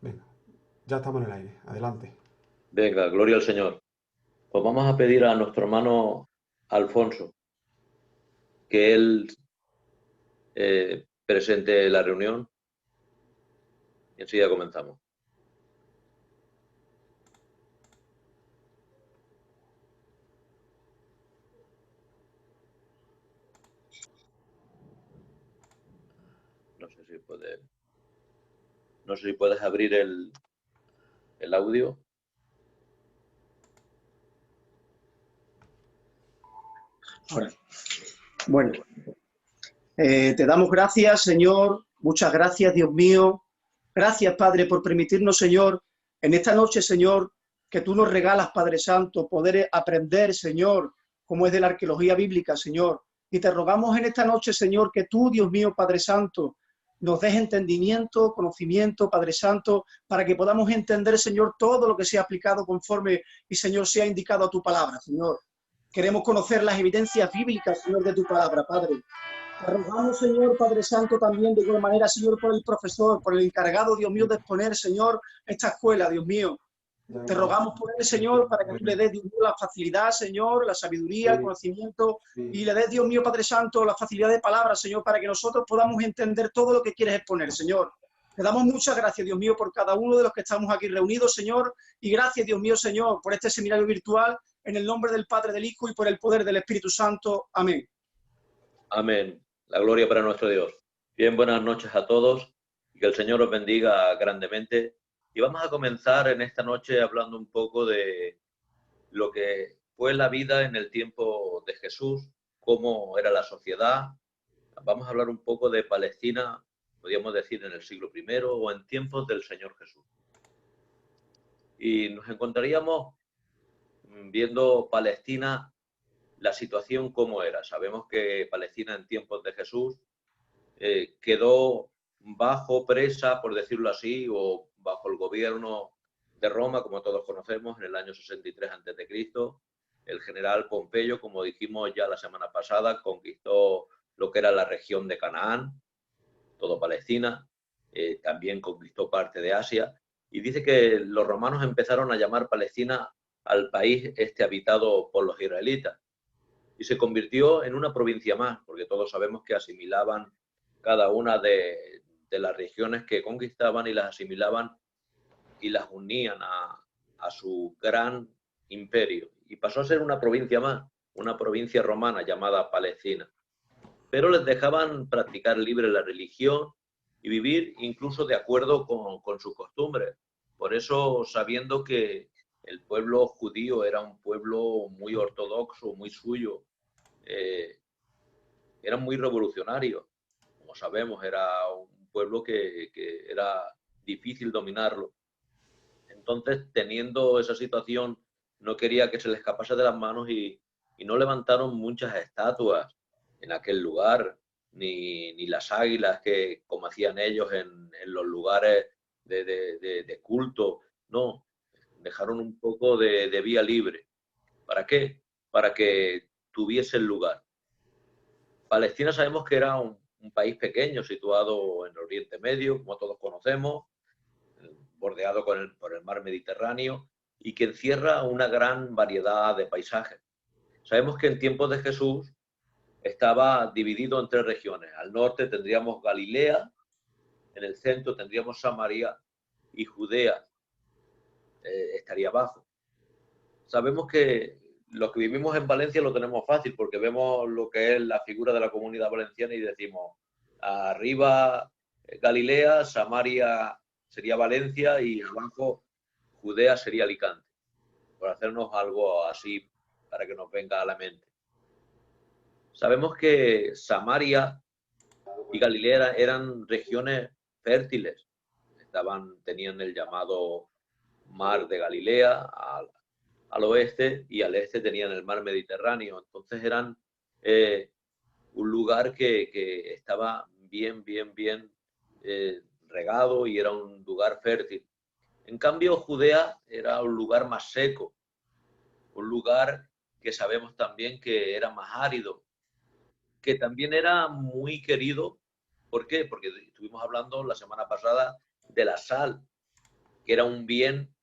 Venga, ya estamos en el aire. Adelante. Venga, gloria al Señor. Pues vamos a pedir a nuestro hermano Alfonso que él presente la reunión y enseguida comenzamos. No sé si puede, no sé si puedes abrir el audio. Ahora. Bueno, te damos gracias, Señor. Muchas gracias, Dios mío. Gracias, Padre, por permitirnos, Señor, en esta noche, Señor, que tú nos regalas, Padre Santo, poder aprender, Señor, como es de la arqueología bíblica, Señor. Y te rogamos en esta noche, Señor, que tú, Dios mío, Padre Santo, nos des entendimiento, conocimiento, Padre Santo, para que podamos entender, Señor, todo lo que sea aplicado conforme y, Señor, sea indicado a tu palabra, Señor. Queremos conocer las evidencias bíblicas, Señor, de tu palabra, Padre. Te rogamos, Señor, Padre Santo, también de igual manera, Señor, por el profesor, por el encargado, Dios mío, de exponer, Señor, esta escuela, Dios mío. Te rogamos por él, Señor, para que tú le des, Dios mío, la facilidad, Señor, la sabiduría, el conocimiento, y le des, Dios mío, Padre Santo, la facilidad de palabra, Señor, para que nosotros podamos entender todo lo que quieres exponer, Señor. Te damos muchas gracias, Dios mío, por cada uno de los que estamos aquí reunidos, Señor, y gracias, Dios mío, Señor, por este seminario virtual, en el nombre del Padre, del Hijo y por el poder del Espíritu Santo. Amén. Amén. La gloria para nuestro Dios. Bien, buenas noches a todos y que el Señor os bendiga grandemente. Y vamos a comenzar en esta noche hablando un poco de lo que fue la vida en el tiempo de Jesús, cómo era la sociedad. Vamos a hablar un poco de Palestina, podríamos decir en el siglo I o en tiempos del Señor Jesús. Y nos encontraríamos viendo Palestina, la situación cómo era. Sabemos que Palestina en tiempos de Jesús quedó bajo presa, por decirlo así, o bajo el gobierno de Roma, como todos conocemos, en el año 63 a.C. El general Pompeyo, como dijimos ya la semana pasada, conquistó lo que era la región de Canaán, todo Palestina, también conquistó parte de Asia, y dice que los romanos empezaron a llamar Palestina al país habitado por los israelitas, y se convirtió en una provincia más, porque todos sabemos que asimilaban cada una de las regiones que conquistaban y las asimilaban y las unían a su gran imperio. Y pasó a ser una provincia más, una provincia romana llamada Palestina. Pero les dejaban practicar libre la religión y vivir incluso de acuerdo con sus costumbres. Por eso, sabiendo que el pueblo judío era un pueblo muy ortodoxo, muy suyo, eran muy revolucionarios. Como sabemos, era un pueblo que era difícil dominarlo. Entonces, teniendo esa situación, no quería que se les escapase de las manos y no levantaron muchas estatuas en aquel lugar, ni las águilas que como hacían ellos en los lugares de culto. No, dejaron un poco de vía libre. ¿Para qué? Para que tuviese el lugar. Palestina sabemos que era un país pequeño situado en el Oriente Medio, como todos conocemos, bordeado por el mar Mediterráneo y que encierra una gran variedad de paisajes. Sabemos que en tiempos de Jesús estaba dividido en tres regiones. Al norte tendríamos Galilea, en el centro tendríamos Samaria y Judea estaría abajo. Sabemos que los que vivimos en Valencia lo tenemos fácil porque vemos lo que es la figura de la Comunidad Valenciana y decimos arriba Galilea, Samaria sería Valencia y abajo Judea sería Alicante, por hacernos algo así para que nos venga a la mente. Sabemos que Samaria y Galilea eran regiones fértiles, tenían el llamado mar de Galilea al oeste y al este tenían el mar Mediterráneo, entonces eran un lugar que estaba bien regado y era un lugar fértil. En cambio, Judea era un lugar más seco, un lugar que sabemos también que era más árido, que también era muy querido. ¿Por qué? Porque estuvimos hablando la semana pasada de la sal, que era un bien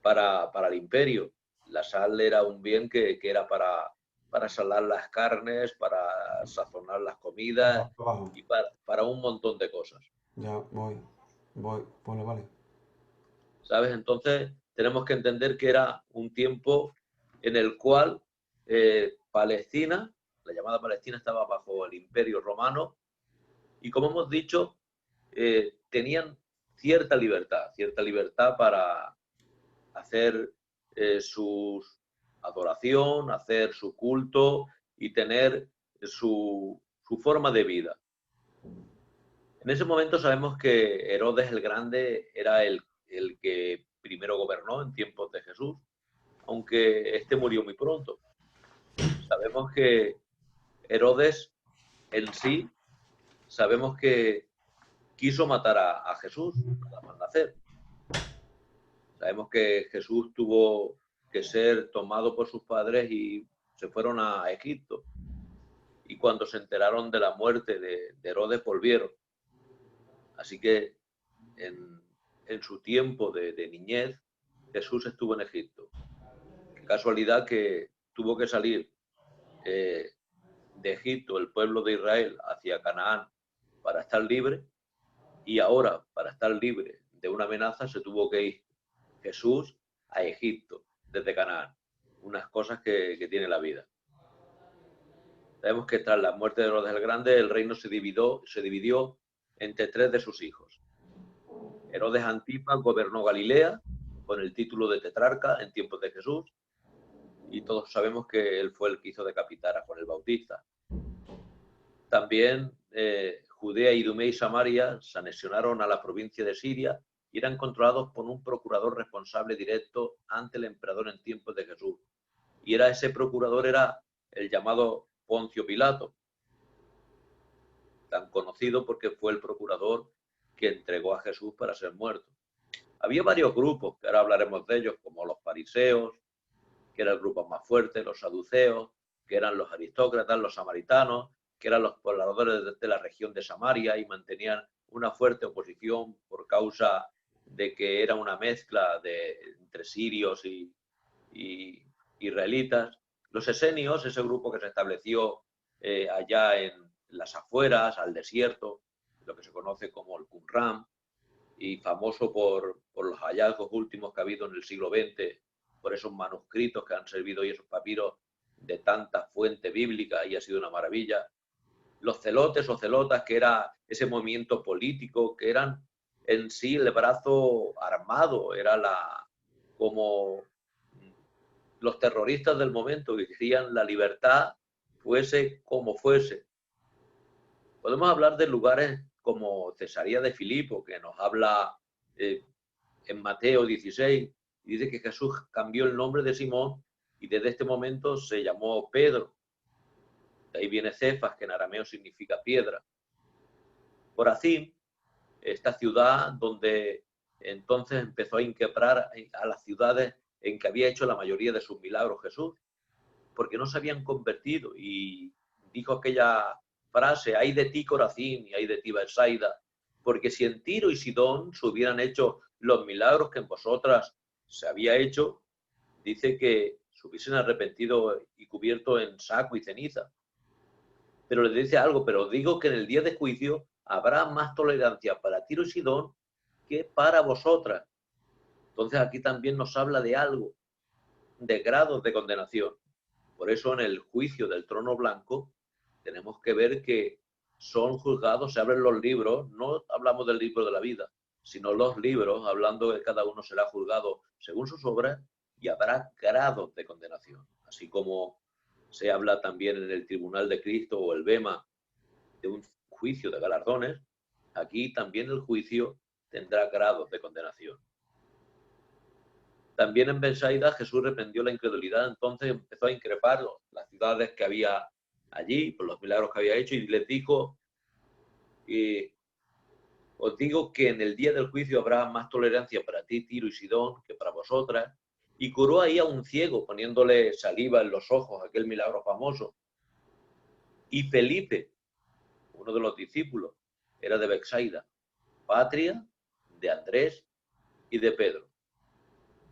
para el imperio. La sal era un bien que era para salar las carnes, para sazonar las comidas Abajo. y para un montón de cosas. Ya, voy. Vale, vale. ¿Sabes? Entonces tenemos que entender que era un tiempo en el cual Palestina, la llamada Palestina, estaba bajo el Imperio Romano y, como hemos dicho, tenían cierta libertad para hacer su adoración, hacer su culto y tener su forma de vida. En ese momento sabemos que Herodes el Grande era el que primero gobernó en tiempos de Jesús, aunque este murió muy pronto. Sabemos que Herodes en sí, sabemos que quiso matar a Jesús nada más nacer. Sabemos que Jesús tuvo que ser tomado por sus padres y se fueron a Egipto. Y cuando se enteraron de la muerte de Herodes, volvieron. Así que en su tiempo de niñez, Jesús estuvo en Egipto. Qué casualidad que tuvo que salir de Egipto, el pueblo de Israel, hacia Canaán para estar libre, y ahora, para estar libre de una amenaza, se tuvo que ir Jesús a Egipto desde Canaán. Unas cosas que tiene la vida. Sabemos que tras la muerte de Herodes el Grande, el reino se dividió entre 3 de sus hijos. Herodes Antipas gobernó Galilea con el título de tetrarca en tiempos de Jesús, y todos sabemos que él fue el que hizo decapitar a Juan el Bautista. También Judea, Idumea y Samaria se anexionaron a la provincia de Siria y eran controlados por un procurador responsable directo ante el emperador en tiempos de Jesús. Y ese procurador era el llamado Poncio Pilato, tan conocido porque fue el procurador que entregó a Jesús para ser muerto. Había varios grupos, que ahora hablaremos de ellos, como los fariseos, que era el grupo más fuerte, los saduceos, que eran los aristócratas, los samaritanos, que eran los pobladores de la región de Samaria y mantenían una fuerte oposición por causa de que era una mezcla entre sirios y israelitas. Los esenios, ese grupo que se estableció allá en las afueras, al desierto, lo que se conoce como el Qumran, y famoso por los hallazgos últimos que ha habido en el siglo XX, por esos manuscritos que han servido hoy, esos papiros de tanta fuente bíblica, y ha sido una maravilla. Los celotes o celotas, que era ese movimiento político, que eran en sí el brazo armado, era como los terroristas del momento, que querían la libertad fuese como fuese. Podemos hablar de lugares como Cesarea de Filipo, que nos habla en Mateo 16, y dice que Jesús cambió el nombre de Simón y desde este momento se llamó Pedro. De ahí viene Cefas, que en arameo significa piedra. Corazín, esta ciudad donde entonces empezó a inquebrar a las ciudades en que había hecho la mayoría de sus milagros Jesús, porque no se habían convertido, y dijo aquella frase: ay de ti, Corazín, y ay de ti, Betsaida, porque si en Tiro y Sidón se hubieran hecho los milagros que en vosotras se había hecho, dice que se hubiesen arrepentido y cubierto en saco y ceniza. Pero le dice algo: pero digo que en el día de juicio habrá más tolerancia para Tiro y Sidón que para vosotras. Entonces aquí también nos habla de algo, de grados de condenación. Por eso en el juicio del trono blanco tenemos que ver que son juzgados, se abren los libros, no hablamos del libro de la vida, sino los libros, hablando de que cada uno será juzgado según sus obras, y habrá grados de condenación. Así como se habla también en el tribunal de Cristo o el bema de un juicio de galardones, aquí también el juicio tendrá grados de condenación. También en Betsaida Jesús reprendió la incredulidad, entonces empezó a increpar las ciudades que había allí por los milagros que había hecho, y les dijo: os digo que en el día del juicio habrá más tolerancia para ti, Tiro y Sidón, que para vosotras. Y curó ahí a un ciego poniéndole saliva en los ojos, aquel milagro famoso. Y Felipe, uno de los discípulos, era de Betsaida, patria de Andrés y de Pedro.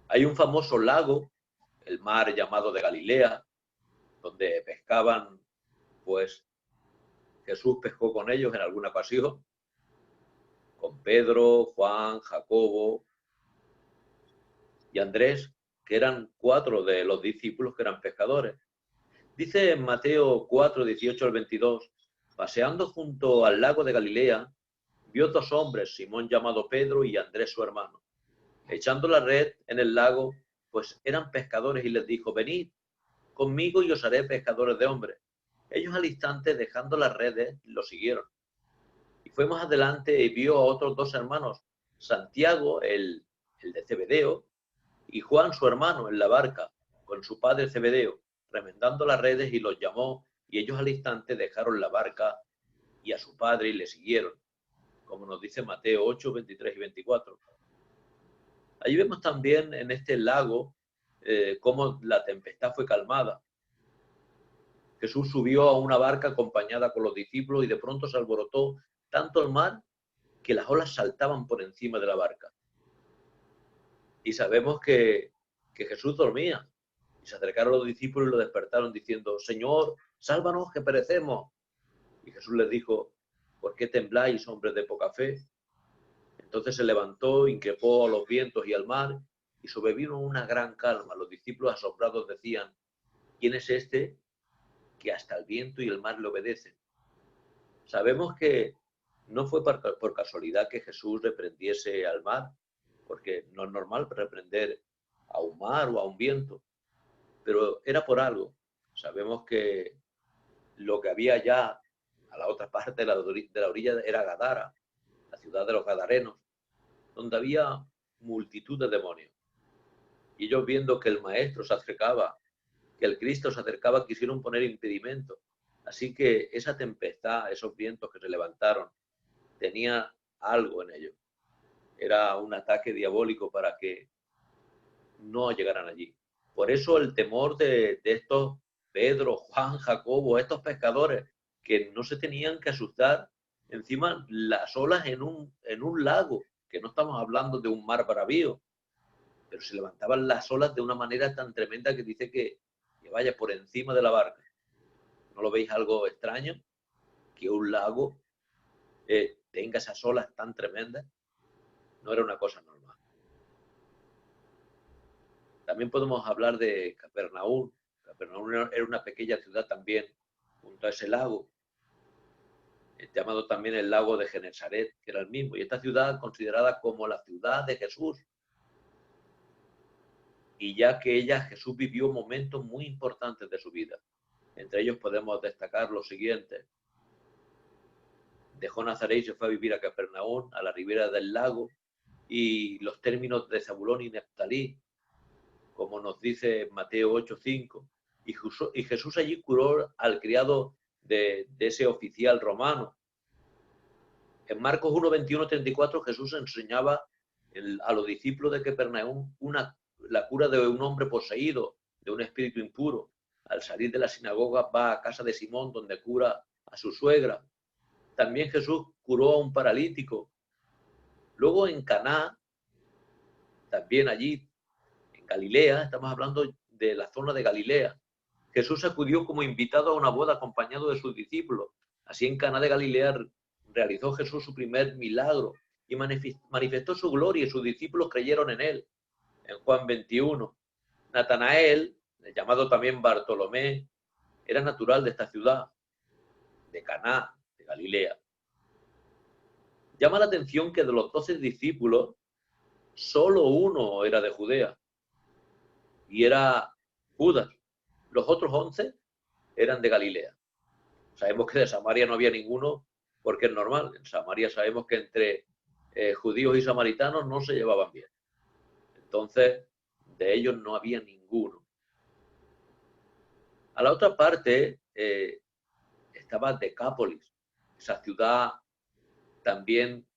Hay un famoso lago, el mar llamado de Galilea, donde pescaban, pues Jesús pescó con ellos en alguna ocasión, con Pedro, Juan, Jacobo y Andrés, que eran 4 de los discípulos que eran pescadores. Dice en Mateo 4, 18 al 22, paseando junto al lago de Galilea, vio 2 hombres, Simón llamado Pedro y Andrés su hermano, echando la red en el lago, pues eran pescadores, y les dijo, venid conmigo y os haré pescadores de hombres. Ellos al instante, dejando las redes, lo siguieron. Y fue más adelante y vio a otros 2 hermanos, Santiago, el de Zebedeo, y Juan, su hermano, en la barca, con su padre Zebedeo, remendando las redes, y los llamó, y ellos al instante dejaron la barca y a su padre y le siguieron, como nos dice Mateo 8, 23 y 24. Allí vemos también en este lago cómo la tempestad fue calmada. Jesús subió a una barca acompañada con los discípulos y de pronto se alborotó tanto el mar que las olas saltaban por encima de la barca. Y sabemos que Jesús dormía. Y se acercaron los discípulos y lo despertaron diciendo, Señor, sálvanos que perecemos. Y Jesús les dijo, ¿por qué tembláis, hombres de poca fe? Entonces se levantó, increpó a los vientos y al mar, y sobrevino una gran calma. Los discípulos asombrados decían, ¿quién es este que hasta el viento y el mar le obedecen? Sabemos que no fue por casualidad que Jesús reprendiese al mar, porque no es normal reprender a un mar o a un viento, pero era por algo. Sabemos que lo que había ya a la otra parte de la orilla era Gadara, la ciudad de los Gadarenos, donde había multitud de demonios. Y ellos, viendo que el Maestro se acercaba, que el Cristo se acercaba, quisieron poner impedimento. Así que esa tempestad, esos vientos que se levantaron, tenía algo en ellos. Era un ataque diabólico para que no llegaran allí. Por eso el temor de estos Pedro, Juan, Jacobo, estos pescadores, que no se tenían que asustar. Encima las olas en un lago, que no estamos hablando de un mar bravío, pero se levantaban las olas de una manera tan tremenda que dice que vaya por encima de la barca. ¿No lo veis algo extraño? Que un lago tenga esas olas tan tremendas. No era una cosa normal. También podemos hablar de Capernaum. Capernaum era una pequeña ciudad también junto a ese lago, llamado también el lago de Genesaret, que era el mismo. Y esta ciudad considerada como la ciudad de Jesús. Y ya que Jesús vivió momentos muy importantes de su vida. Entre ellos podemos destacar los siguientes. Dejó Nazaret y se fue a vivir a Capernaum, a la ribera del lago, y los términos de Zabulón y Neftalí, como nos dice Mateo 8:5. Y Jesús allí curó al criado de ese oficial romano. En Marcos 1, 21, 34, Jesús enseñaba a los discípulos de Capernaum la cura de un hombre poseído, de un espíritu impuro. Al salir de la sinagoga va a casa de Simón, donde cura a su suegra. También Jesús curó a un paralítico. Luego en Caná, también allí, en Galilea, estamos hablando de la zona de Galilea, Jesús acudió como invitado a una boda acompañado de sus discípulos. Así en Caná de Galilea realizó Jesús su primer milagro y manifestó su gloria, y sus discípulos creyeron en él. En Juan 21, Natanael, llamado también Bartolomé, era natural de esta ciudad, de Caná, de Galilea. Llama la atención que de los 12 discípulos, solo uno era de Judea, y era Judas. Los otros 11 eran de Galilea. Sabemos que de Samaria no había ninguno, porque es normal. En Samaria sabemos que entre judíos y samaritanos no se llevaban bien. Entonces, de ellos no había ninguno. A la otra parte estaba Decápolis, esa ciudad también,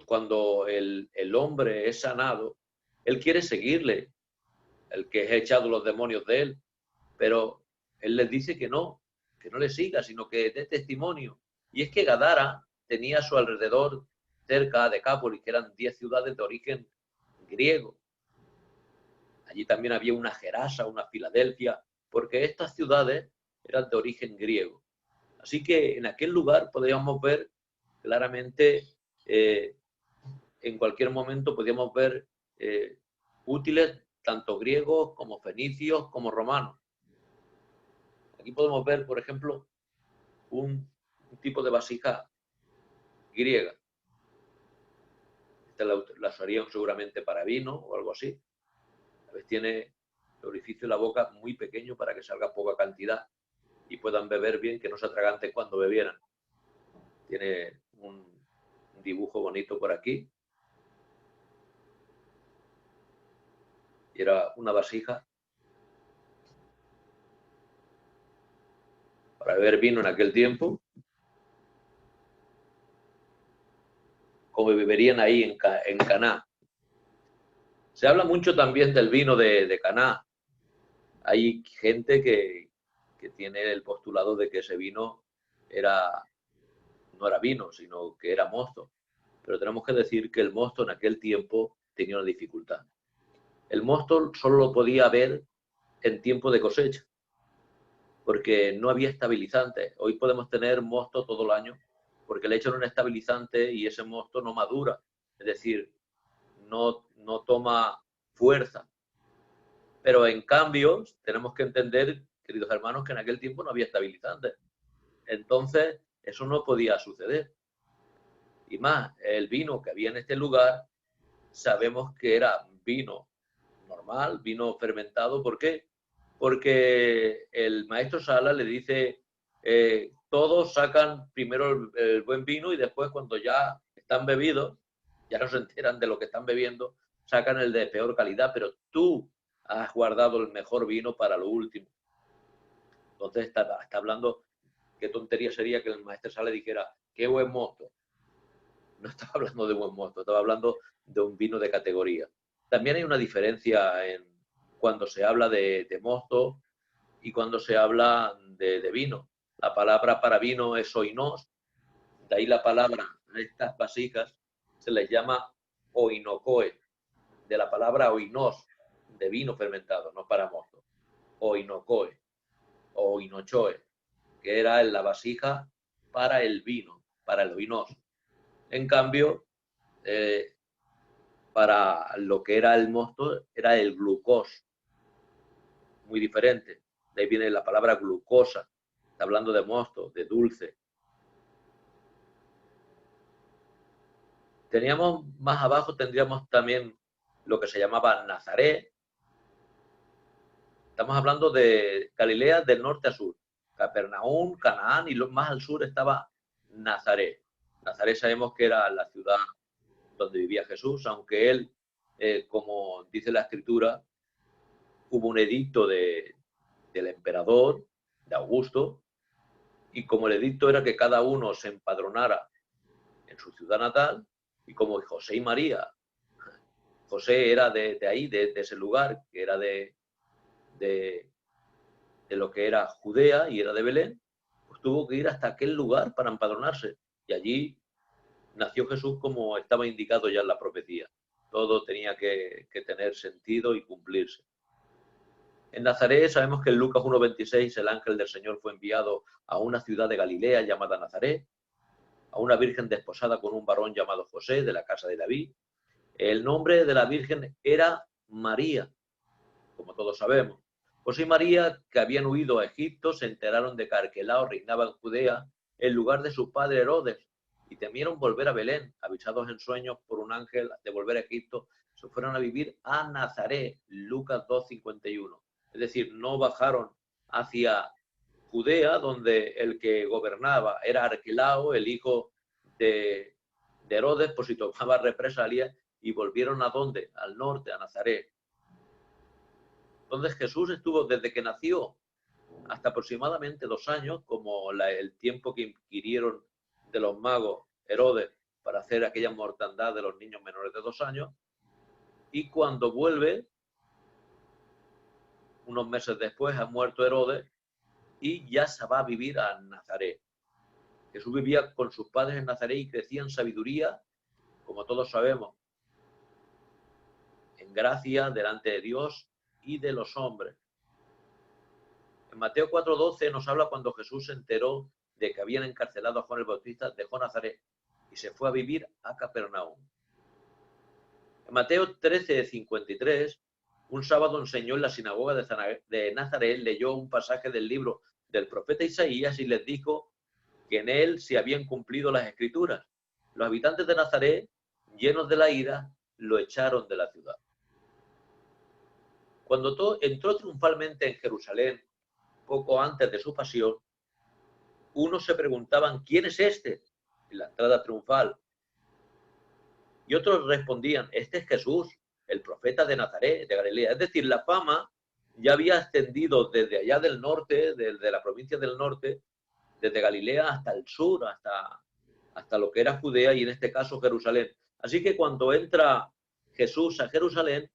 cuando el hombre es sanado, él quiere seguirle, el que es echado los demonios de él, pero él les dice que no, que no le siga, sino que dé testimonio. Y es que Gadara tenía a su alrededor, cerca de Decápolis, que eran 10 ciudades de origen griego. Allí también había una Gerasa, una Filadelfia, porque estas ciudades eran de origen griego. Así que en aquel lugar podíamos ver claramente, en cualquier momento podíamos ver útiles tanto griegos como fenicios como romanos. Aquí podemos ver, por ejemplo, un tipo de vasija griega. Esta la usarían seguramente para vino o algo así. A veces tiene el orificio de la boca muy pequeño para que salga poca cantidad y puedan beber bien, que no se atraganten cuando bebieran. Tiene un dibujo bonito por aquí. Y era una vasija para beber vino en aquel tiempo, como beberían ahí en Caná. Se habla mucho también del vino de Caná. Hay gente que tiene el postulado de que ese vino no era vino, sino que era mosto. Pero tenemos que decir que el mosto en aquel tiempo tenía una dificultad. El mosto solo lo podía haber en tiempo de cosecha, porque no había estabilizantes. Hoy podemos tener mosto todo el año, porque le echan un estabilizante y ese mosto no madura, es decir, no toma fuerza. Pero en cambio, tenemos que entender, queridos hermanos, que en aquel tiempo no había estabilizantes. Entonces, eso no podía suceder. Y más, el vino que había en este lugar, sabemos que era vino normal, vino fermentado. ¿Por qué? Porque el maestro Sala le dice, todos sacan primero el buen vino y después cuando ya están bebidos, ya no se enteran de lo que están bebiendo, sacan el de peor calidad, pero tú has guardado el mejor vino para lo último. Entonces está hablando, qué tontería sería que el maestro Sala dijera, qué buen mosto. No estaba hablando de buen mosto, estaba hablando de un vino de categoría. También hay una diferencia en cuando se habla de mosto y cuando se habla de vino. La palabra para vino es oinos, de ahí la palabra a estas vasijas se les llama oinocoe, de la palabra oinos, de vino fermentado, no para mosto. Oinocoe o oinochoe, que era la vasija para el vino, para el oinos. En cambio, para lo que era el mosto, era el glucós, muy diferente. De ahí viene la palabra glucosa, está hablando de mosto, de dulce. Teníamos más abajo, tendríamos también lo que se llamaba Nazaret. Estamos hablando de Galilea del norte a sur. Capernaum, Canaán y más al sur estaba Nazaret. Nazaret sabemos que era la ciudad donde vivía Jesús, aunque él, como dice la escritura, hubo un edicto del emperador, de Augusto, y como el edicto era que cada uno se empadronara en su ciudad natal, y como José y María, José era de ahí, de ese lugar, que era de lo que era Judea y era de Belén, pues tuvo que ir hasta aquel lugar para empadronarse. Y allí nació Jesús como estaba indicado ya en la profecía. Todo tenía que tener sentido y cumplirse. En Nazaret sabemos que en Lucas 1:26 el ángel del Señor fue enviado a una ciudad de Galilea llamada Nazaret, a una virgen desposada con un varón llamado José de la casa de David. El nombre de la virgen era María, como todos sabemos. José y María, que habían huido a Egipto, se enteraron de que Arquelao reinaba en Judea en lugar de su padre Herodes y temieron volver a Belén. Avisados en sueños por un ángel de volver a Egipto, se fueron a vivir a Nazaret, Lucas 2:51. Es decir, no bajaron hacia Judea, donde el que gobernaba era Arquelao, el hijo de Herodes, por si tomaba represalias, y volvieron ¿a dónde? Al norte, a Nazaret. Entonces Jesús estuvo desde que nació hasta aproximadamente 2 años, como el tiempo que inquirieron de los magos Herodes para hacer aquella mortandad de los niños menores de 2 años. Y cuando vuelve, unos meses después, ha muerto Herodes, y ya se va a vivir a Nazaret. Jesús vivía con sus padres en Nazaret y crecía en sabiduría, como todos sabemos, en gracia delante de Dios y de los hombres. En Mateo 4:12 nos habla cuando Jesús se enteró de que habían encarcelado a Juan el Bautista, dejó Nazaret y se fue a vivir a Capernaum. En Mateo 13:53, un sábado enseñó en la sinagoga de Nazaret, leyó un pasaje del libro del profeta Isaías y les dijo que en él se habían cumplido las escrituras. Los habitantes de Nazaret, llenos de la ira, lo echaron de la ciudad. Cuando entró triunfalmente en Jerusalén, poco antes de su pasión, unos se preguntaban, ¿quién es este? En la entrada triunfal. Y otros respondían, este es Jesús, el profeta de Nazaret, de Galilea. Es decir, la fama ya había extendido desde allá del norte, desde la provincia del norte, desde Galilea hasta el sur, hasta lo que era Judea y en este caso Jerusalén. Así que cuando entra Jesús a Jerusalén,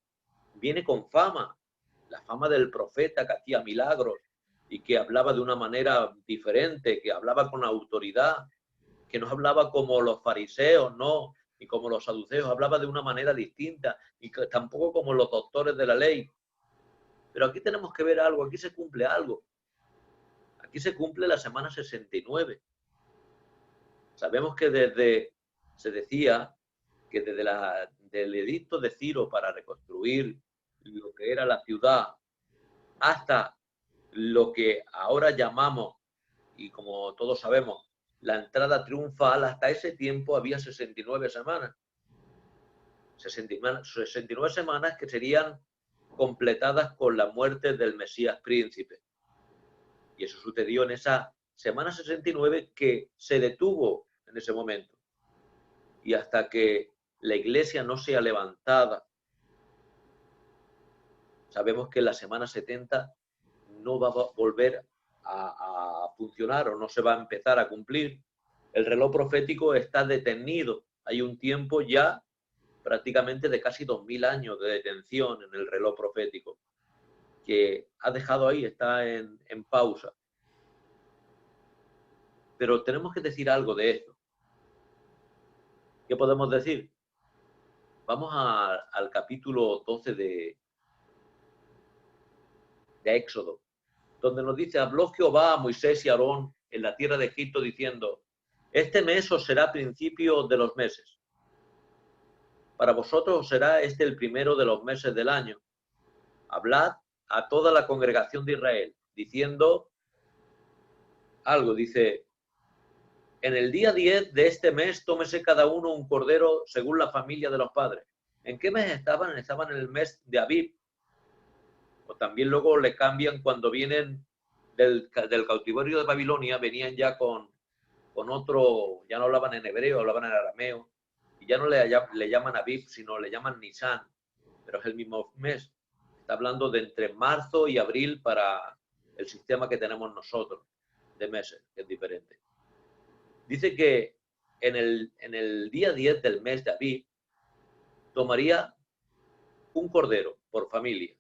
viene con fama, la fama del profeta que hacía milagros y que hablaba de una manera diferente, que hablaba con autoridad, que no hablaba como los fariseos, no, ni como los saduceos, hablaba de una manera distinta y tampoco como los doctores de la ley. Pero aquí tenemos que ver algo, aquí se cumple algo. Aquí se cumple la semana 69. Sabemos que se decía que desde del edicto de Ciro para reconstruir lo que era la ciudad hasta lo que ahora llamamos, y como todos sabemos, la entrada triunfal, hasta ese tiempo había 69 semanas. 69 semanas que serían completadas con la muerte del Mesías príncipe. Y eso sucedió en esa semana 69 que se detuvo en ese momento. Y hasta que la iglesia no sea levantada, sabemos que la semana 70 no va a volver a funcionar o no se va a empezar a cumplir. El reloj profético está detenido. Hay un tiempo ya prácticamente de casi 2000 años de detención en el reloj profético, que ha dejado ahí, está en pausa. Pero tenemos que decir algo de esto. ¿Qué podemos decir? Vamos al capítulo 12 de Éxodo, donde nos dice, habló Jehová a Moisés y a Aarón en la tierra de Egipto diciendo, este mes os será principio de los meses. Para vosotros os será este el primero de los meses del año. Hablad a toda la congregación de Israel, diciendo algo, dice, en el día 10 de este mes tómese cada uno un cordero según la familia de los padres. ¿En qué mes estaban? Estaban en el mes de Abib. O también luego le cambian cuando vienen del cautiverio de Babilonia, venían ya con otro, ya no hablaban en hebreo, hablaban en arameo, y ya no le llaman Abib, sino le llaman Nisan, pero es el mismo mes. Está hablando de entre marzo y abril para el sistema que tenemos nosotros, de meses, que es diferente. Dice que en el día 10 del mes de Abib tomaría un cordero por familia.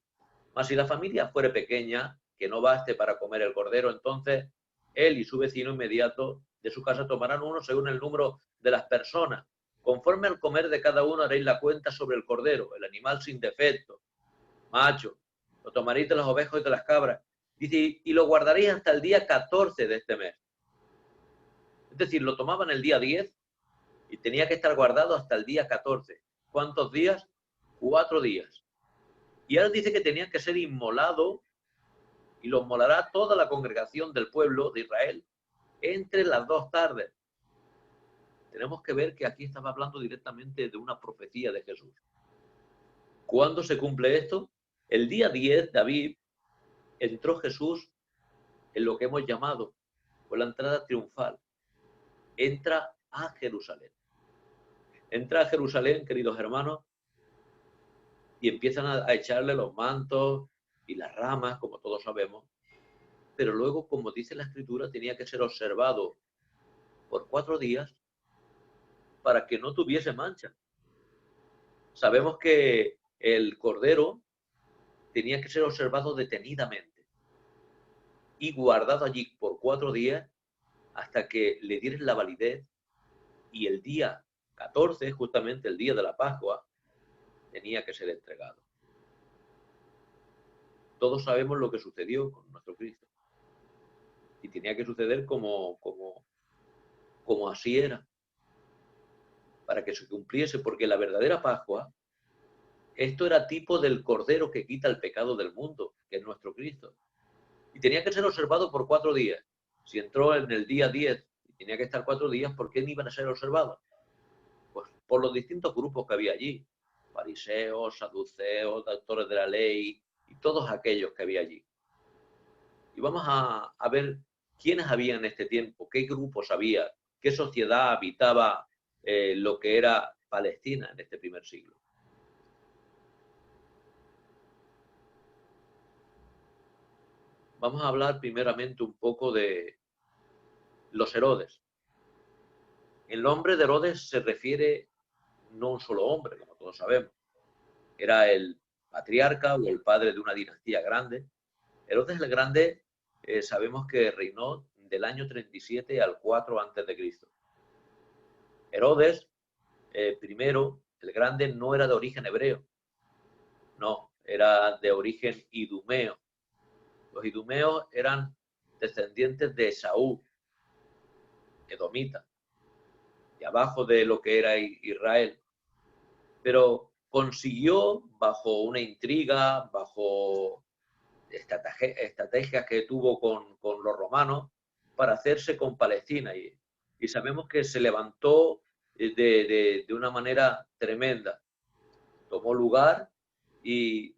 Mas si la familia fuere pequeña, que no baste para comer el cordero, entonces él y su vecino inmediato de su casa tomarán uno según el número de las personas. Conforme al comer de cada uno haréis la cuenta sobre el cordero, el animal sin defecto, macho. Lo tomaréis de las ovejas y de las cabras. Dice, y lo guardaréis hasta el día 14 de este mes. Es decir, lo tomaban el día 10 y tenía que estar guardado hasta el día 14. ¿Cuántos días? 4 días. Y él dice que tenía que ser inmolado y lo molará toda la congregación del pueblo de Israel entre las 2 tardes. Tenemos que ver que aquí estaba hablando directamente de una profecía de Jesús. ¿Cuándo se cumple esto? El día 10 de Abib entró Jesús en lo que hemos llamado con la entrada triunfal. Entra a Jerusalén. Entra a Jerusalén, queridos hermanos, y empiezan a echarle los mantos y las ramas, como todos sabemos. Pero luego, como dice la Escritura, tenía que ser observado por 4 días para que no tuviese mancha. Sabemos que el cordero tenía que ser observado detenidamente. y guardado allí por 4 días hasta que le dieran la validez, y el día 14, justamente el día de la Pascua, tenía que ser entregado. Todos sabemos lo que sucedió con nuestro Cristo. Y tenía que suceder como así era, para que se cumpliese, porque la verdadera Pascua, esto era tipo del Cordero que quita el pecado del mundo, que es nuestro Cristo. Y tenía que ser observado por 4 días. Si entró en el día 10 y tenía que estar 4 días, ¿por qué no iban a ser observados? Pues por los distintos grupos que había allí. Fariseos, saduceos, doctores de la ley y todos aquellos que había allí. Y vamos a ver quiénes había en este tiempo, qué grupos había, qué sociedad habitaba lo que era Palestina en este primer siglo. Vamos a hablar primeramente un poco de los Herodes. El nombre de Herodes se refiere no a un solo hombre, como todos sabemos. Era el patriarca o el padre de una dinastía grande. Herodes el Grande sabemos que reinó del año 37 al 4 a.C. Herodes, primero, el Grande, no era de origen hebreo. No, era de origen idumeo. Los idumeos eran descendientes de Esaú, edomita, de abajo de lo que era Israel. Pero consiguió, bajo una intriga, bajo estrategias que tuvo con los romanos, para hacerse con Palestina. Y sabemos que se levantó de una manera tremenda. Tomó lugar y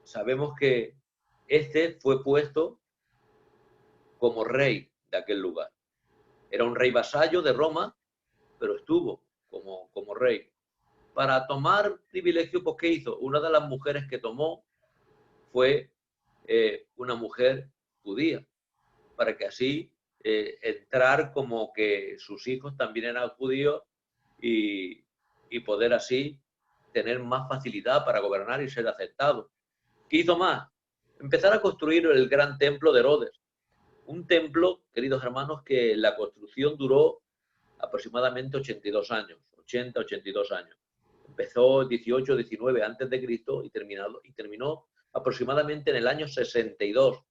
sabemos que este fue puesto como rey de aquel lugar. Era un rey vasallo de Roma, pero estuvo como rey. Para tomar privilegio, pues, ¿qué hizo? Una de las mujeres que tomó fue una mujer judía, para que así entrar como que sus hijos también eran judíos y poder así tener más facilidad para gobernar y ser aceptado. ¿Qué hizo más? Empezar a construir el gran templo de Herodes. Un templo, queridos hermanos, que la construcción duró aproximadamente 82 años, 80-82 años. Empezó 18-19 antes de Cristo y terminó aproximadamente en el año 62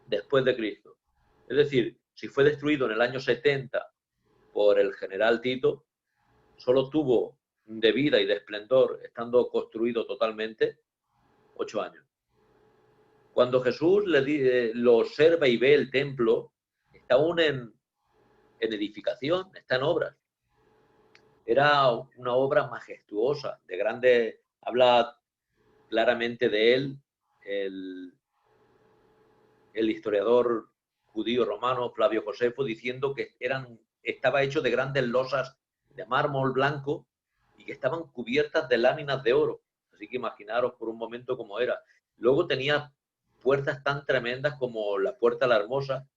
después de Cristo. Es decir, si fue destruido en el año 70 por el general Tito, solo tuvo de vida y de esplendor, estando construido totalmente, 8 años. Cuando Jesús lo observa y ve el templo, está aún en edificación, está en obras. Era una obra majestuosa, de grande, habla claramente de él el historiador judío romano Flavio Josefo, diciendo que estaba hecho de grandes losas de mármol blanco y que estaban cubiertas de láminas de oro. Así que imaginaros por un momento cómo era. Luego tenía puertas tan tremendas como la Puerta la Hermosa,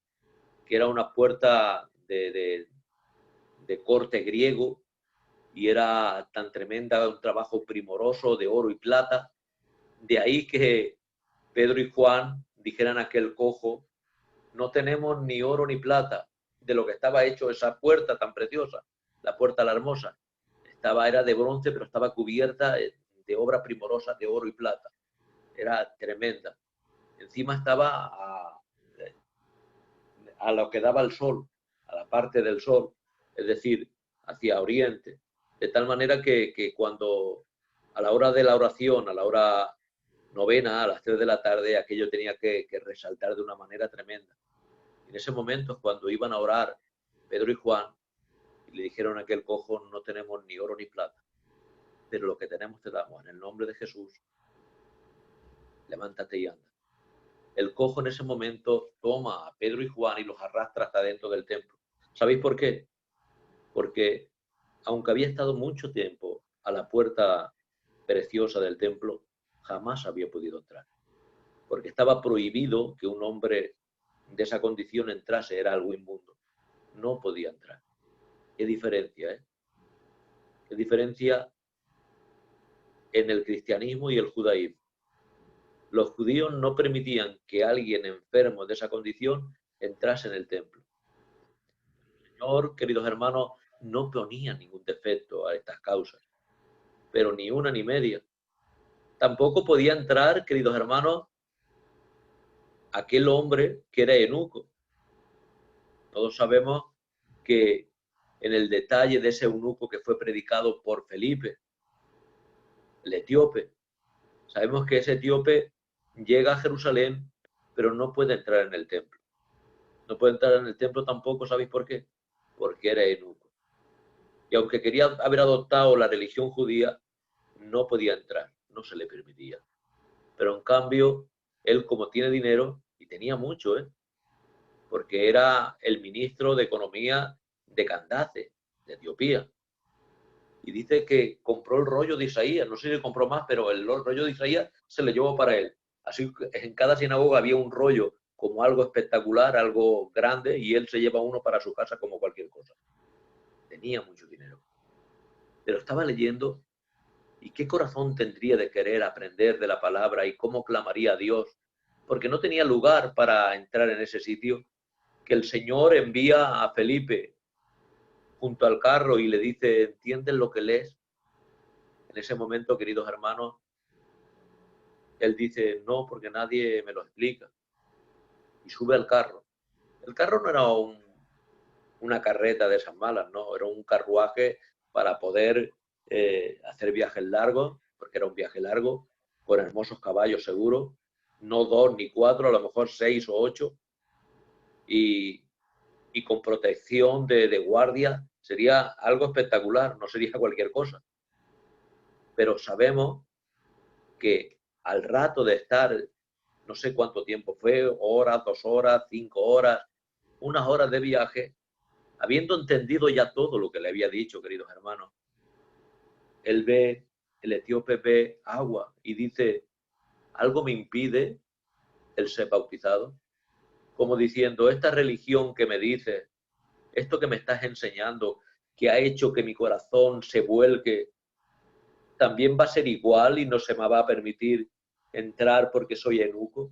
que era una puerta de corte griego, y era tan tremenda, un trabajo primoroso de oro y plata. De ahí que Pedro y Juan dijeran a aquel cojo: no tenemos ni oro ni plata. De lo que estaba hecho esa puerta tan preciosa, la Puerta la Hermosa, era de bronce, pero estaba cubierta de obras primorosas de oro y plata. Era tremenda. Encima estaba a lo que daba el sol, a la parte del sol, es decir, hacia oriente. De tal manera que cuando a la hora de la oración, a la hora novena, a las 3 de la tarde, aquello tenía que resaltar de una manera tremenda. En ese momento, cuando iban a orar Pedro y Juan, y le dijeron a aquel cojo: no tenemos ni oro ni plata, pero lo que tenemos te damos, en el nombre de Jesús, levántate y anda. El cojo en ese momento toma a Pedro y Juan y los arrastra hasta dentro del templo. ¿Sabéis por qué? Porque aunque había estado mucho tiempo a la puerta preciosa del templo, jamás había podido entrar. Porque estaba prohibido que un hombre de esa condición entrase, era algo inmundo. No podía entrar. Qué diferencia, ¿eh? Qué diferencia en el cristianismo y el judaísmo. los judíos no permitían que alguien enfermo de esa condición entrase en el templo. El Señor, queridos hermanos, no ponía ningún defecto a estas causas, pero ni una ni media. Tampoco podía entrar, queridos hermanos, aquel hombre que era eunuco. Todos sabemos que en el detalle de ese eunuco que fue predicado por Felipe, el etíope, sabemos que ese etíope llega a Jerusalén, pero no puede entrar en el templo. No puede entrar en el templo tampoco, ¿sabéis por qué? Porque era eunuco. Y aunque quería haber adoptado la religión judía, no podía entrar, no se le permitía. Pero en cambio, él como tiene dinero, y tenía mucho, porque era el ministro de Economía de Candace, de Etiopía. Y dice que compró el rollo de Isaías, no sé si compró más, pero el rollo de Isaías se le llevó para él. Así que en cada sinagoga había un rollo como algo espectacular, algo grande, y él se lleva uno para su casa como cualquier cosa. Tenía mucho dinero. Pero estaba leyendo, y qué corazón tendría de querer aprender de la palabra y cómo clamaría a Dios, porque no tenía lugar para entrar en ese sitio, que el Señor envía a Felipe junto al carro y le dice, ¿entiendes lo que lees? En ese momento, queridos hermanos, él dice, no, porque nadie me lo explica. Y sube al carro. El carro no era una carreta de esas malas, no, era un carruaje para poder hacer viajes largos, porque era un viaje largo, con hermosos caballos seguros, no 2 ni 4, a lo mejor 6 o 8, y con protección de guardia. Sería algo espectacular, no sería cualquier cosa. Pero sabemos que al rato de estar, no sé cuánto tiempo fue, horas, 2 horas, 5 horas, unas horas de viaje, habiendo entendido ya todo lo que le había dicho, queridos hermanos, él ve, el etíope ve agua y dice, algo me impide el ser bautizado, como diciendo, esta religión que me dices, esto que me estás enseñando, que ha hecho que mi corazón se vuelque, también va a ser igual y no se me va a permitir entrar porque soy eunuco.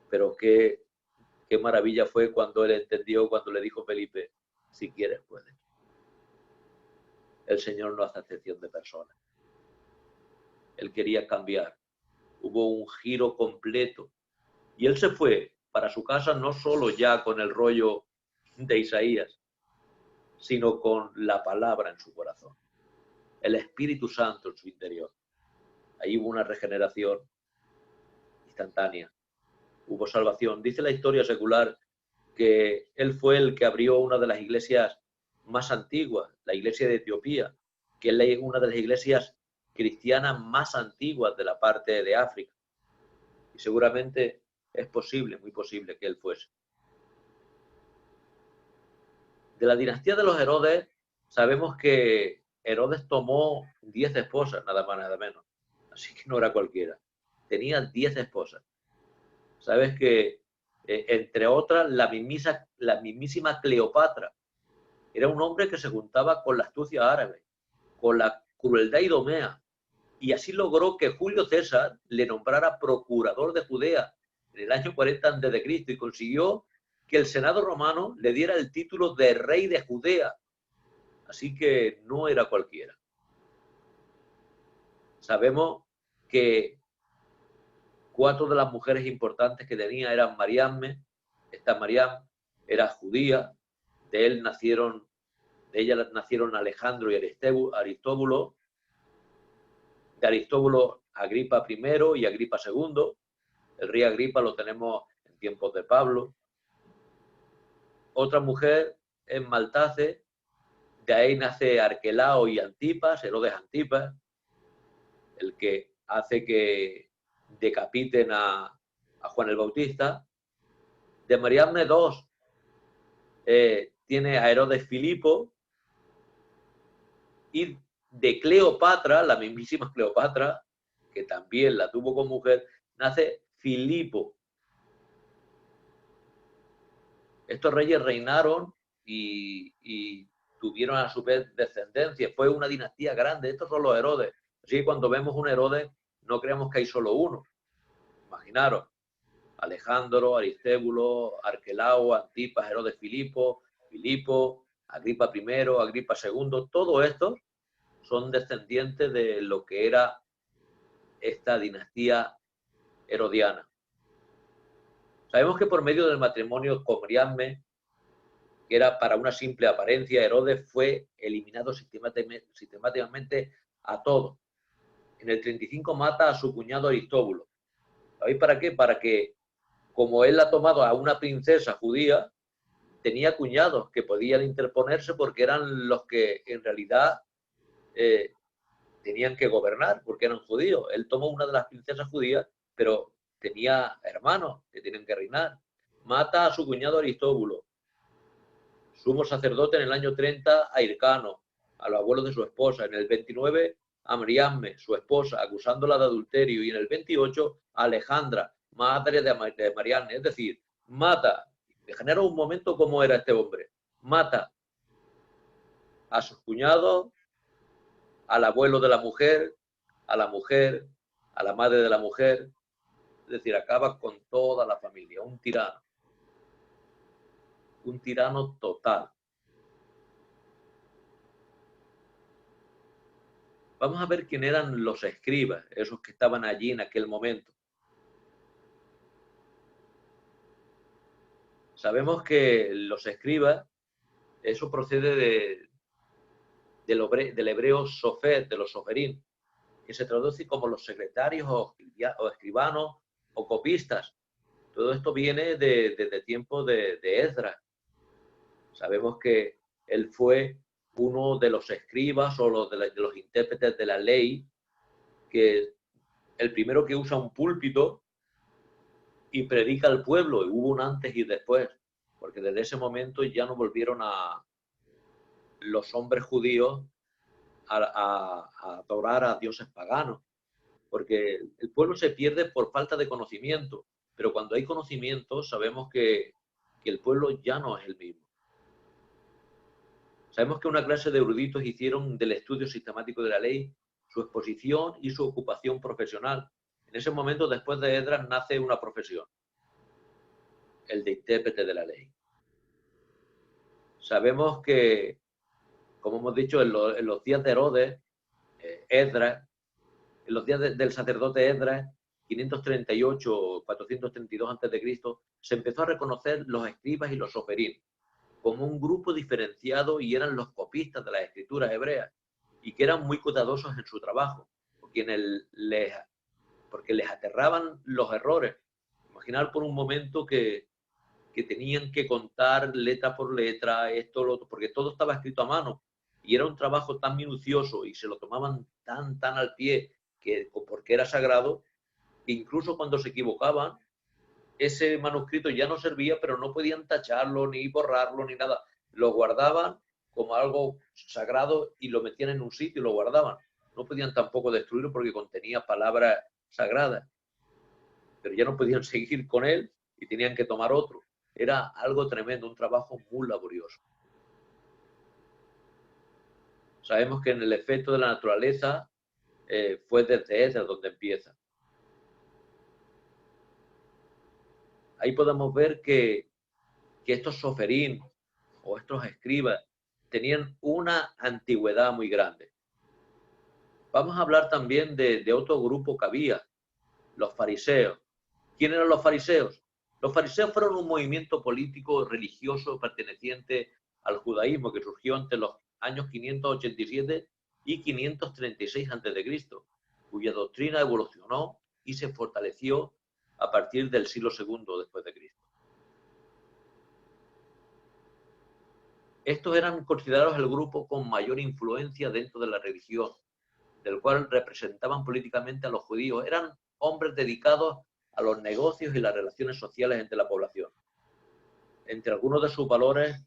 Pero qué maravilla fue cuando él entendió, cuando le dijo Felipe, si quieres puedes. El Señor no hace excepción de personas. Él quería cambiar. Hubo un giro completo. Y él se fue para su casa no solo ya con el rollo de Isaías, sino con la palabra en su corazón. El Espíritu Santo en su interior. Ahí hubo una regeneración instantánea. Hubo salvación. Dice la historia secular que él fue el que abrió una de las iglesias más antiguas, la iglesia de Etiopía, que es una de las iglesias cristianas más antiguas de la parte de África. Y seguramente es posible, muy posible que él fuese. De la dinastía de los Herodes, sabemos que Herodes tomó 10 esposas, nada más, nada menos. Así que no era cualquiera. Tenía 10 esposas. Sabes que, entre otras, la mismísima Cleopatra. Era un hombre que se juntaba con la astucia árabe, con la crueldad idomea, y así logró que Julio César le nombrara procurador de Judea en el año 40 a.C. y consiguió que el Senado romano le diera el título de rey de Judea. Así que no era cualquiera. Sabemos que 4 de las mujeres importantes que tenía eran Mariamne. Esta Mariam era judía, de ella nacieron Alejandro y Aristóbulo, de Aristóbulo Agripa I y Agripa II. El rey Agripa lo tenemos en tiempos de Pablo. Otra mujer es Maltace, de ahí nace Arquelao y Antipas, Herodes Antipas, el que hace que decapiten a Juan el Bautista. De Mariamne 2 tiene a Herodes Filipo, y de Cleopatra, la mismísima Cleopatra, que también la tuvo como mujer, nace Filipo. Estos reyes reinaron y tuvieron a su vez descendencia. Fue una dinastía grande. Estos son los Herodes. Así que cuando vemos un Herodes, no creamos que hay solo uno. Imaginaros, Alejandro, Aristébulo, Arquelao, Antipas, Herodes Filipo, Agripa I, Agripa II, todo esto son descendientes de lo que era esta dinastía herodiana. Sabemos que por medio del matrimonio con Mariamne, que era para una simple apariencia, Herodes fue eliminado sistemáticamente a todos. En el 35 mata a su cuñado Aristóbulo. ¿Sabéis para qué? Para que, como él ha tomado a una princesa judía, tenía cuñados que podían interponerse porque eran los que en realidad tenían que gobernar, porque eran judíos. Él tomó una de las princesas judías, pero tenía hermanos que tenían que reinar. Mata a su cuñado Aristóbulo, sumo sacerdote en el año 30 a Hircano, a los abuelos de su esposa. En el 29 a Mariamne, su esposa, acusándola de adulterio. Y en el 28 a Alejandra, madre de Mariamne. Es decir, mata. Imaginaros un momento cómo era este hombre. Mata a sus cuñados, al abuelo de la mujer, a la madre de la mujer. Es decir, acaba con toda la familia. Un tirano. Un tirano total. Vamos a ver quién eran los escribas, esos que estaban allí en aquel momento. Sabemos que los escribas, eso procede del hebreo sofer, de los soferín, que se traduce como los secretarios o escribanos o copistas. Todo esto viene desde tiempo de Esdras. Sabemos que él fue uno de los escribas o de los intérpretes de la ley, que el primero que usa un púlpito y predica al pueblo, y hubo un antes y después, porque desde ese momento ya no volvieron a los hombres judíos a adorar a dioses paganos, porque el pueblo se pierde por falta de conocimiento, pero cuando hay conocimiento sabemos que el pueblo ya no es el mismo. Sabemos que una clase de eruditos hicieron del estudio sistemático de la ley su exposición y su ocupación profesional. En ese momento, después de Esdras, nace una profesión, el de intérprete de la ley. Sabemos que, como hemos dicho, en los días de Herodes, Esdras, en los días del sacerdote Esdras, 538 o 432 a.C., se empezó a reconocer los escribas y los soferín como un grupo diferenciado, y eran los copistas de las escrituras hebreas, y que eran muy cuidadosos en su trabajo, porque les aterraban los errores. Imaginar por un momento que tenían que contar letra por letra, esto, lo otro, porque todo estaba escrito a mano, y era un trabajo tan minucioso y se lo tomaban tan al pie, porque era sagrado, que incluso cuando se equivocaban, ese manuscrito ya no servía, pero no podían tacharlo, ni borrarlo, ni nada. Lo guardaban como algo sagrado y lo metían en un sitio y lo guardaban. No podían tampoco destruirlo porque contenía palabras sagradas. Pero ya no podían seguir con él y tenían que tomar otro. Era algo tremendo, un trabajo muy laborioso. Sabemos que en el efecto de la naturaleza fue desde Esdras donde empieza. Ahí podemos ver que estos soferín o estos escribas tenían una antigüedad muy grande. Vamos a hablar también de otro grupo que había, los fariseos. ¿Quién eran los fariseos? Los fariseos fueron un movimiento político religioso perteneciente al judaísmo que surgió entre los años 587 y 536 a.C., cuya doctrina evolucionó y se fortaleció a partir del siglo II después de Cristo. Estos eran considerados el grupo con mayor influencia dentro de la religión, del cual representaban políticamente a los judíos. Eran hombres dedicados a los negocios y las relaciones sociales entre la población. Entre algunos de sus valores,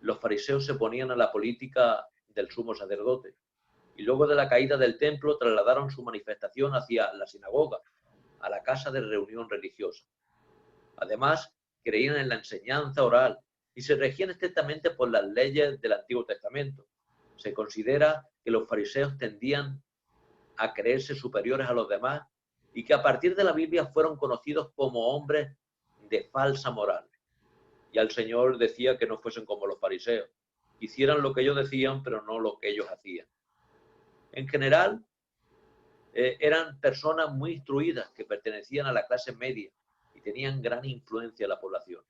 los fariseos se oponían a la política del sumo sacerdote, y luego de la caída del templo trasladaron su manifestación hacia la sinagoga, a la casa de reunión religiosa. Además, creían en la enseñanza oral y se regían estrictamente por las leyes del Antiguo Testamento. Se considera que los fariseos tendían a creerse superiores a los demás y que a partir de la Biblia fueron conocidos como hombres de falsa moral. Y al Señor decía que no fuesen como los fariseos, hicieran lo que ellos decían, pero no lo que ellos hacían. En general, eran personas muy instruidas que pertenecían a la clase media y tenían gran influencia en la población.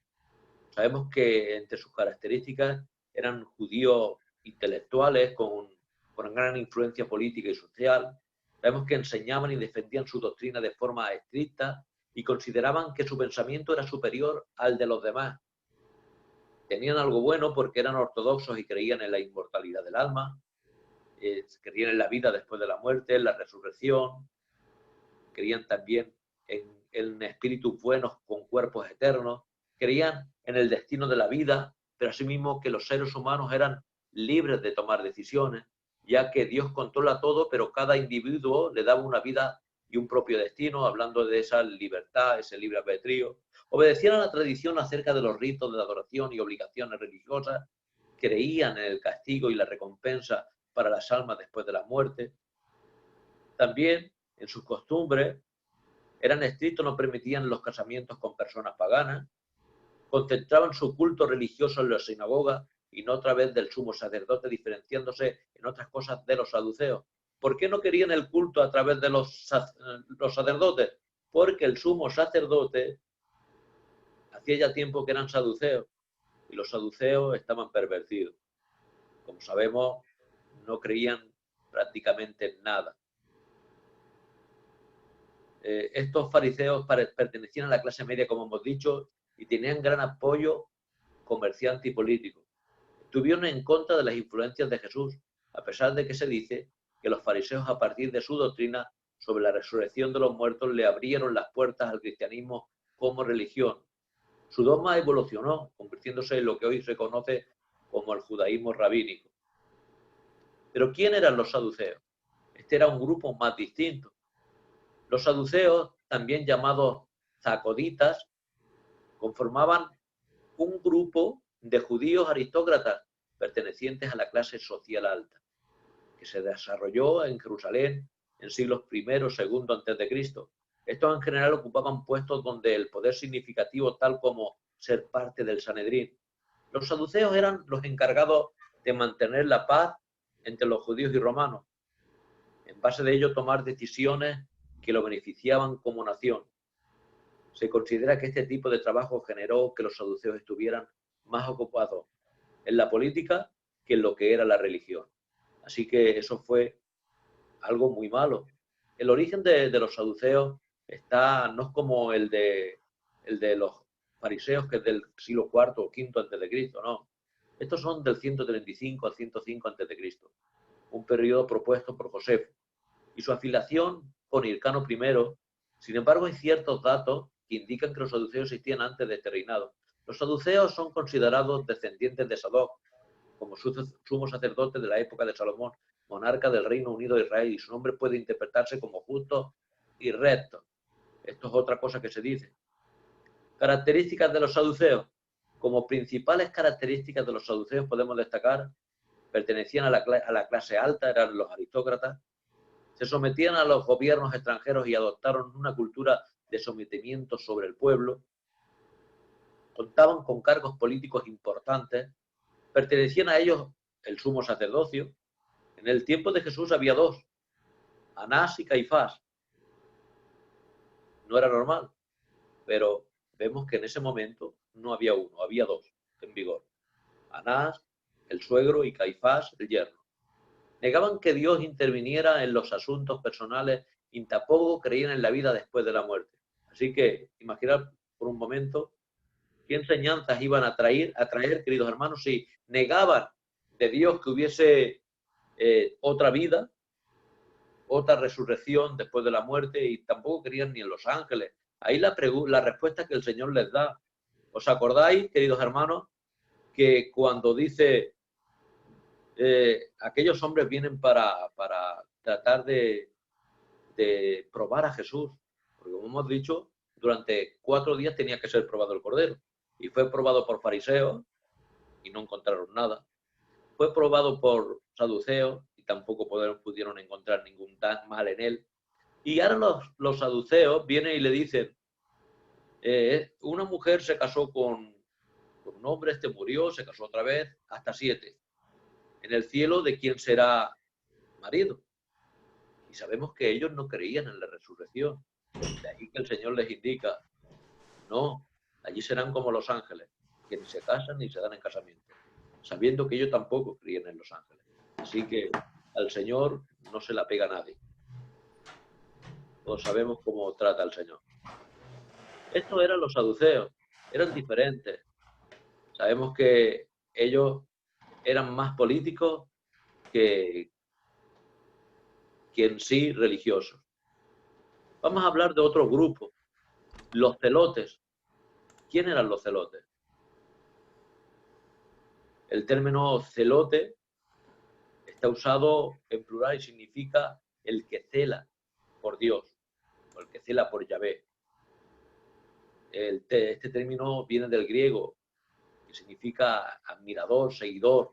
Sabemos que entre sus características eran judíos intelectuales con gran influencia política y social. Sabemos que enseñaban y defendían su doctrina de forma estricta y consideraban que su pensamiento era superior al de los demás. Tenían algo bueno porque eran ortodoxos y creían en la inmortalidad del alma, creían en la vida después de la muerte, en la resurrección, creían también en espíritus buenos con cuerpos eternos, creían en el destino de la vida, pero asimismo que los seres humanos eran libres de tomar decisiones, ya que Dios controla todo, pero cada individuo le daba una vida y un propio destino, hablando de esa libertad, ese libre albedrío. Obedecían a la tradición acerca de los ritos de adoración y obligaciones religiosas, creían en el castigo y la recompensa para las almas después de la muerte. También en sus costumbres eran estrictos, no permitían los casamientos con personas paganas, concentraban su culto religioso en la sinagoga y no a través del sumo sacerdote, diferenciándose en otras cosas de los saduceos. ¿Por qué no querían el culto a través de los sacerdotes? Porque el sumo sacerdote hacía ya tiempo que eran saduceos y los saduceos estaban pervertidos. Como sabemos, no creían prácticamente en nada. Estos fariseos pertenecían a la clase media, como hemos dicho, y tenían gran apoyo comerciante y político. Estuvieron en contra de las influencias de Jesús, a pesar de que se dice que los fariseos, a partir de su doctrina sobre la resurrección de los muertos, le abrieron las puertas al cristianismo como religión. Su dogma evolucionó, convirtiéndose en lo que hoy se conoce como el judaísmo rabínico. Pero ¿quién eran los saduceos? Este era un grupo más distinto. Los saduceos, también llamados zacoditas, conformaban un grupo de judíos aristócratas pertenecientes a la clase social alta, que se desarrolló en Jerusalén en siglos I, II a.C. Estos en general ocupaban puestos donde el poder significativo, tal como ser parte del Sanedrín. Los saduceos eran los encargados de mantener la paz entre los judíos y romanos. En base de ello, tomar decisiones que lo beneficiaban como nación. Se considera que este tipo de trabajo generó que los saduceos estuvieran más ocupados en la política que en lo que era la religión. Así que eso fue algo muy malo. El origen de los saduceos no es como el de los fariseos, que es del siglo IV o V a.C., no. Estos son del 135 al 105 a.C., un periodo propuesto por Josefo. Y su afiliación con Hircano I. Sin embargo, hay ciertos datos que indican que los saduceos existían antes de este reinado. Los saduceos son considerados descendientes de Sadoc, como sumo sacerdote de la época de Salomón, monarca del Reino Unido de Israel, y su nombre puede interpretarse como justo y recto. Esto es otra cosa que se dice. Características de los saduceos. Como principales características de los saduceos podemos destacar: pertenecían a la clase alta, eran los aristócratas, se sometían a los gobiernos extranjeros y adoptaron una cultura de sometimiento sobre el pueblo, contaban con cargos políticos importantes, pertenecían a ellos el sumo sacerdocio. En el tiempo de Jesús había dos, Anás y Caifás. No era normal, pero vemos que en ese momento no había uno, había dos en vigor. Anás, el suegro, y Caifás, el yerno. Negaban que Dios interviniera en los asuntos personales y tampoco creían en la vida después de la muerte. Así que, imaginad por un momento qué enseñanzas iban a traer, queridos hermanos, si negaban de Dios que hubiese otra vida, otra resurrección después de la muerte, y tampoco creían ni en los ángeles. Ahí la respuesta que el Señor les da. ¿Os acordáis, queridos hermanos, que cuando dice aquellos hombres vienen para tratar de probar a Jesús? Porque, como hemos dicho, durante 4 días tenía que ser probado el Cordero. Y fue probado por fariseos y no encontraron nada. Fue probado por saduceos y tampoco pudieron encontrar ningún mal en él. Y ahora los saduceos vienen y le dicen, una mujer se casó con un hombre, este murió, se casó otra vez, hasta 7. En el cielo, ¿de quién será marido? Y sabemos que ellos no creían en la resurrección. De ahí que el Señor les indica, no, allí serán como los ángeles, que ni se casan ni se dan en casamiento, sabiendo que ellos tampoco creían en los ángeles. Así que al Señor no se la pega a nadie. Todos sabemos cómo trata el Señor. Estos eran los saduceos, eran diferentes. Sabemos que ellos eran más políticos que en sí religiosos. Vamos a hablar de otro grupo, los celotes. ¿Quién eran los celotes? El término celote está usado en plural y significa el que cela por Dios, o el que cela por Yahvé. Este término viene del griego, que significa admirador, seguidor.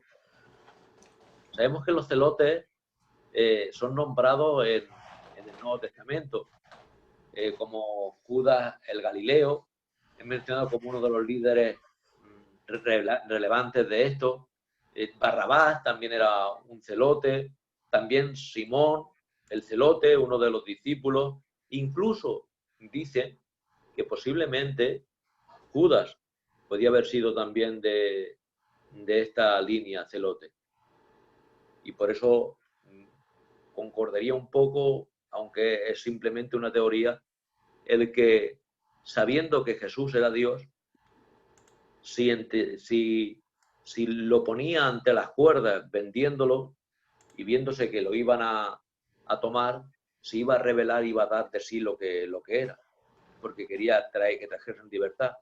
Sabemos que los celotes son nombrados en el Nuevo Testamento, como Judas el Galileo, es mencionado como uno de los líderes relevantes de esto. Barrabás también era un celote, también Simón el celote, uno de los discípulos. Incluso dicen que posiblemente Judas podía haber sido también de esta línea celote. Y por eso concordaría un poco, aunque es simplemente una teoría, el que, sabiendo que Jesús era Dios, si lo ponía ante las cuerdas vendiéndolo y viéndose que lo iban a tomar, se iba a revelar y iba a dar de sí lo que era, porque quería que trajesen libertad.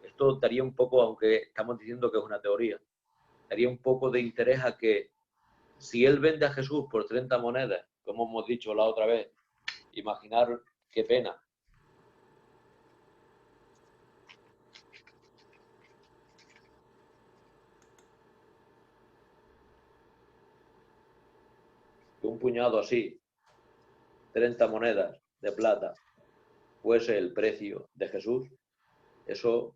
Esto daría un poco, aunque estamos diciendo que es una teoría, daría un poco de interés a que si él vende a Jesús por 30 monedas, como hemos dicho la otra vez, imaginar qué pena. Que un puñado así, 30 monedas de plata, fuese el precio de Jesús, eso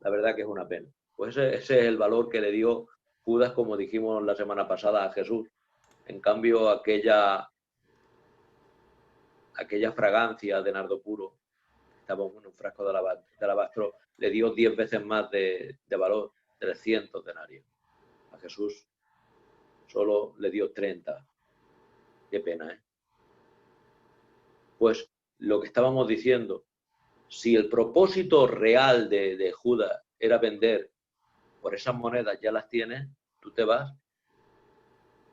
la verdad que es una pena. Pues ese es el valor que le dio Judas, como dijimos la semana pasada, a Jesús. En cambio, aquella fragancia de nardo puro, estaba en un frasco de alabastro, le dio 10 veces más de valor, 300 denarios. A Jesús solo le dio 30. Qué pena, ¿eh? Pues lo que estábamos diciendo, si el propósito real de Judas era vender por esas monedas, ya las tienes, tú te vas.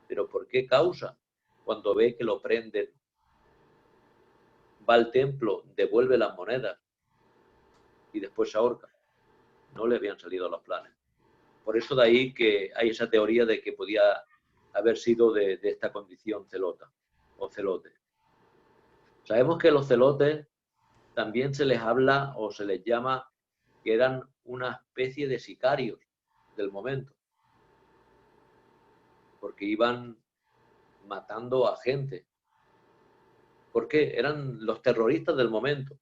¿Pero por qué causa? Cuando ve que lo prenden, va al templo, devuelve las monedas y después se ahorca. No le habían salido los planes. Por eso de ahí que hay esa teoría de que podía haber sido de esta condición celota o celote. Sabemos que los celotes también se les habla o se les llama que eran una especie de sicarios del momento, porque iban matando a gente. ¿Por qué? Eran los terroristas del momento.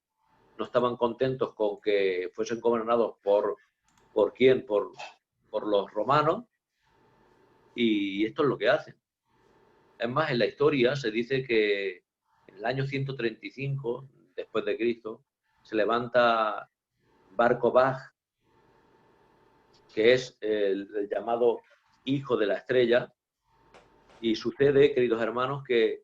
No estaban contentos con que fuesen gobernados ¿por quién? Por los romanos, y esto es lo que hacen. Es más, en la historia se dice que en el año 135 después de Cristo se levanta Bar Kokhba, que es el llamado hijo de la estrella, y sucede, queridos hermanos, que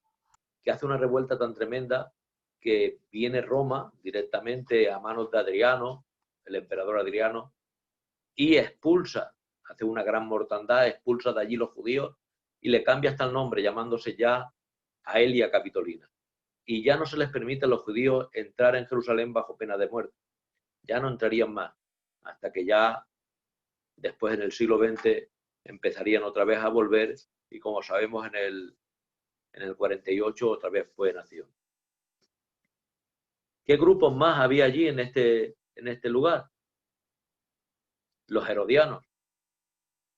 hace una revuelta tan tremenda que viene Roma directamente a manos de Adriano, el emperador Adriano, y expulsa, hace una gran mortandad, expulsa de allí los judíos y le cambia hasta el nombre, llamándose ya Aelia Capitolina. Y ya no se les permite a los judíos entrar en Jerusalén bajo pena de muerte. Ya no entrarían más, hasta que ya después en el siglo XX empezarían otra vez a volver, y como sabemos en el 48 otra vez fue nación. ¿Qué grupos más había allí en este lugar? Los herodianos.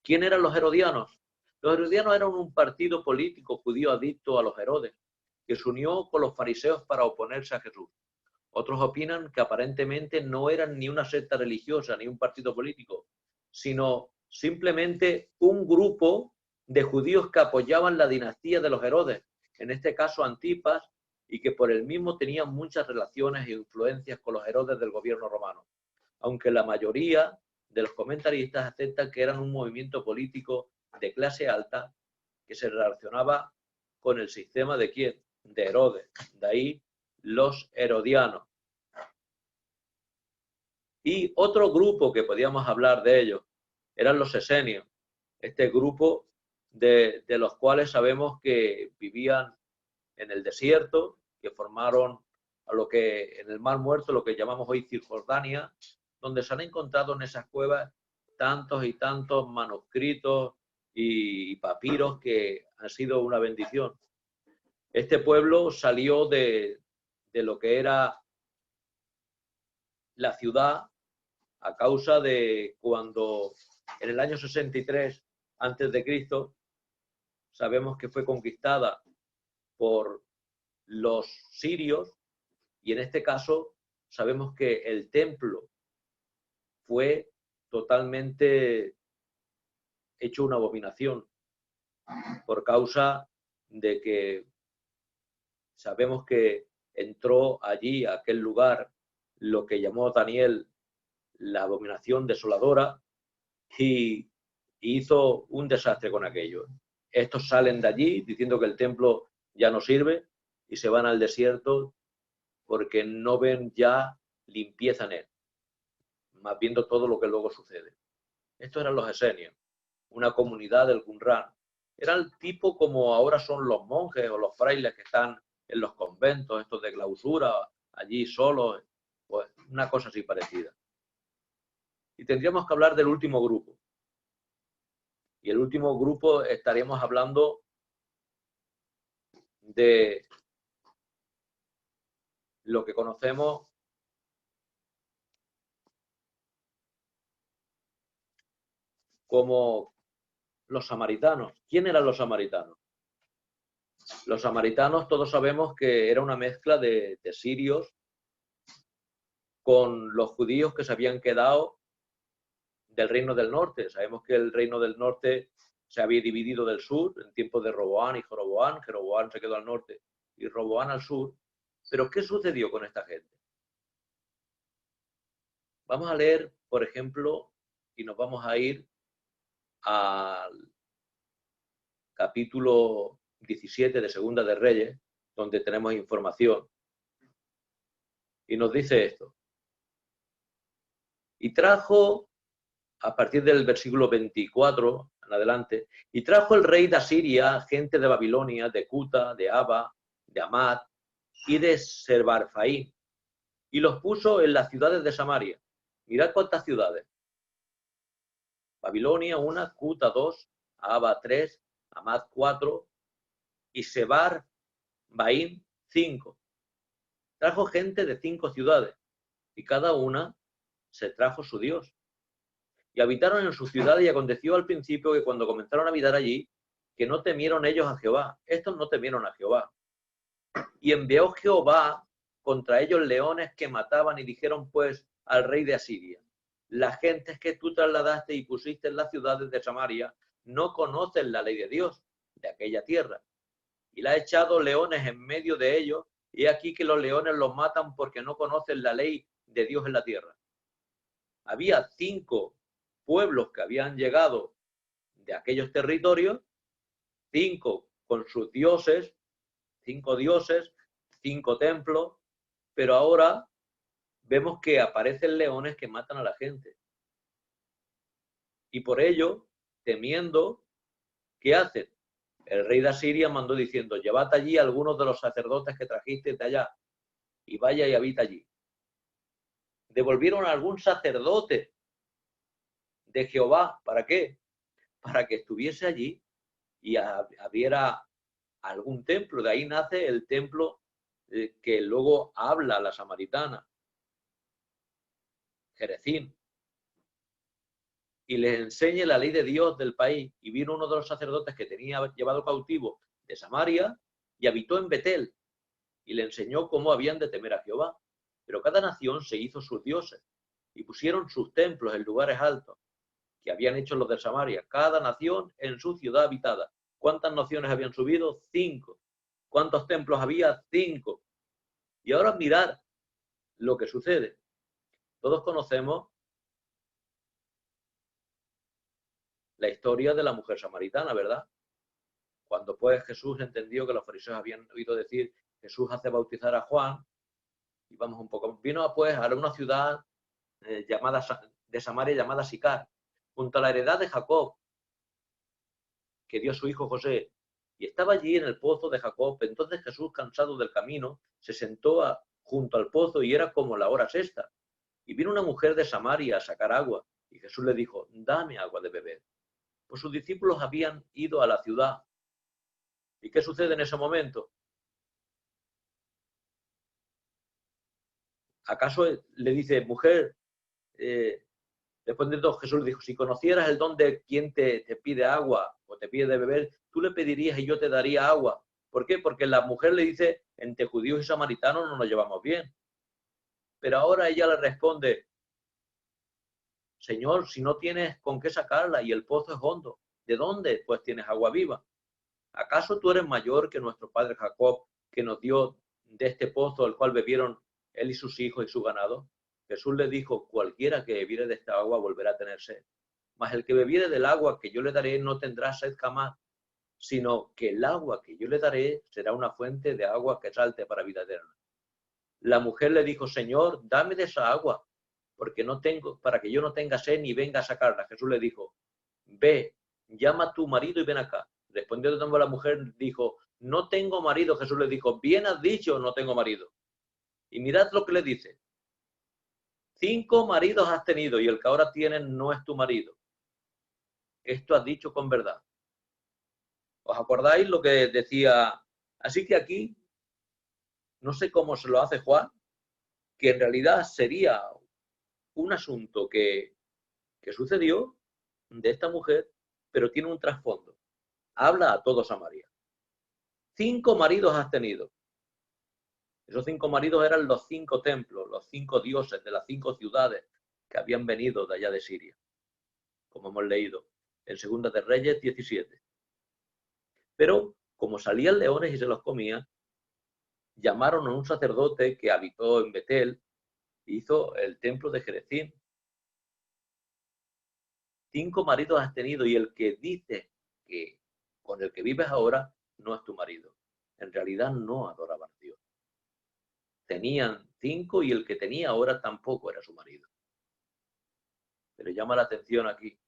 ¿Quién eran los herodianos? Los herodianos eran un partido político judío adicto a los Herodes. que se unió con los fariseos para oponerse a Jesús. Otros opinan que aparentemente no eran ni una secta religiosa ni un partido político, sino simplemente un grupo de judíos que apoyaban la dinastía de los Herodes, en este caso Antipas, y que por el mismo tenían muchas relaciones e influencias con los Herodes del gobierno romano, aunque la mayoría de los comentaristas aceptan que eran un movimiento político de clase alta que se relacionaba con el sistema de ¿quién? De Herodes, de ahí los herodianos. Y otro grupo que podíamos hablar de ellos eran los esenios, este grupo de los cuales sabemos que vivían en el desierto, que formaron a lo que en el Mar Muerto, lo que llamamos hoy Cisjordania, donde se han encontrado en esas cuevas tantos y tantos manuscritos y papiros que han sido una bendición. Este pueblo salió de lo que era la ciudad a causa de cuando en el año 63 antes de Cristo sabemos que fue conquistada por los sirios y en este caso sabemos que el templo fue totalmente hecho una abominación por causa de que sabemos que entró allí, a aquel lugar, lo que llamó Daniel la abominación desoladora y hizo un desastre con aquello. Estos salen de allí diciendo que el templo ya no sirve y se van al desierto porque no ven ya limpieza en él, más viendo todo lo que luego sucede. Estos eran los esenios, una comunidad del Qumran. Era el tipo como ahora son los monjes o los frailes que están en los conventos, estos de clausura, allí solos, pues una cosa así parecida. Y tendríamos que hablar del último grupo. Y el último grupo estaríamos hablando de lo que conocemos como los samaritanos. ¿Quién eran los samaritanos? Los samaritanos todos sabemos que era una mezcla de sirios con los judíos que se habían quedado del reino del norte. Sabemos que el reino del norte se había dividido del sur en tiempos de Roboán y Jeroboán. Jeroboán se quedó al norte y Roboán al sur. Pero ¿qué sucedió con esta gente? Vamos a leer, por ejemplo, y nos vamos a ir al capítulo 17 de Segunda de Reyes, donde tenemos información. Y nos dice esto. Y trajo, a partir del versículo 24 en adelante, y trajo el rey de Asiria gente de Babilonia, de Cuta, de Aba, de Amat y de Serbarfaín, y los puso en las ciudades de Samaria. Mirad cuántas ciudades. Babilonia 1, Cuta 2, Aba 3, Amat 4 y Serbarfaín 5. Trajo gente de 5 ciudades y cada una se trajo su Dios. Y habitaron en su ciudad y aconteció al principio que cuando comenzaron a habitar allí, que no temieron ellos a Jehová. Estos no temieron a Jehová. Y envió Jehová contra ellos leones que mataban y dijeron pues al rey de Asiria, las gentes que tú trasladaste y pusiste en las ciudades de Samaria no conocen la ley de Dios de aquella tierra. Y la ha echado leones en medio de ellos y aquí que los leones los matan porque no conocen la ley de Dios en la tierra. Había 5 pueblos que habían llegado de aquellos territorios, 5 con sus dioses, 5 dioses, 5 templos, pero ahora vemos que aparecen leones que matan a la gente. Y por ello, temiendo, ¿qué hacen? El rey de Asiria mandó diciendo, llevad allí a algunos de los sacerdotes que trajisteis de allá, y vaya y habita allí. Devolvieron a algún sacerdote de Jehová. ¿Para qué? Para que estuviese allí y hubiera algún templo. De ahí nace el templo que luego habla la samaritana, Jerezín, y les enseñe la ley de Dios del país. Y vino uno de los sacerdotes que tenía llevado cautivo de Samaria y habitó en Betel, y le enseñó cómo habían de temer a Jehová. Pero cada nación se hizo sus dioses, y pusieron sus templos en lugares altos, que habían hecho los de Samaria, cada nación en su ciudad habitada. ¿Cuántas naciones habían subido? 5. ¿Cuántos templos había? 5. Y ahora mirad lo que sucede. Todos conocemos la historia de la mujer samaritana, ¿verdad? Cuando pues Jesús entendió que los fariseos habían oído decir, Jesús hace bautizar a Juan, y vamos un poco, vino pues a una ciudad de Samaria llamada Sicar, junto a la heredad de Jacob, que dio a su hijo José, y estaba allí en el pozo de Jacob. Entonces Jesús, cansado del camino, se sentó junto al pozo, y era como la hora sexta. Y vino una mujer de Samaria a sacar agua, y Jesús le dijo, dame agua de beber. Pues sus discípulos habían ido a la ciudad. ¿Y qué sucede en ese momento? ¿Acaso le dice, mujer, después de todo Jesús le dijo, si conocieras el don de quien te pide agua o te pide de beber, tú le pedirías y yo te daría agua? ¿Por qué? Porque la mujer le dice, entre judíos y samaritanos no nos llevamos bien. Pero ahora ella le responde, Señor, si no tienes con qué sacarla y el pozo es hondo, ¿de dónde pues tienes agua viva? ¿Acaso tú eres mayor que nuestro padre Jacob, que nos dio de este pozo, el cual bebieron él y sus hijos y su ganado? Jesús le dijo, cualquiera que bebiere de esta agua volverá a tener sed. Mas el que bebiere del agua que yo le daré no tendrá sed jamás, sino que el agua que yo le daré será una fuente de agua que salte para vida eterna. La mujer le dijo, Señor, dame de esa agua, para que yo no tenga sed ni venga a sacarla. Jesús le dijo, ve, llama a tu marido y ven acá. Respondió de nuevo la mujer, dijo, no tengo marido. Jesús le dijo, bien has dicho, no tengo marido. Y mirad lo que le dice. 5 maridos has tenido y el que ahora tienes no es tu marido. Esto has dicho con verdad. ¿Os acordáis lo que decía? Así que aquí, no sé cómo se lo hace Juan, que en realidad sería un asunto que sucedió de esta mujer, pero tiene un trasfondo. Habla a todo Samaria. 5 maridos has tenido. Esos 5 maridos eran los 5 templos, los 5 dioses de las 5 ciudades que habían venido de allá de Siria, como hemos leído en Segunda de Reyes 17. Pero como salían leones y se los comían, llamaron a un sacerdote que habitó en Betel, hizo el templo de Jerezín. 5 maridos has tenido y el que dice que con el que vives ahora no es tu marido. En realidad no adoraban a Dios. Tenían 5 y el que tenía ahora tampoco era su marido. Pero llama la atención aquí.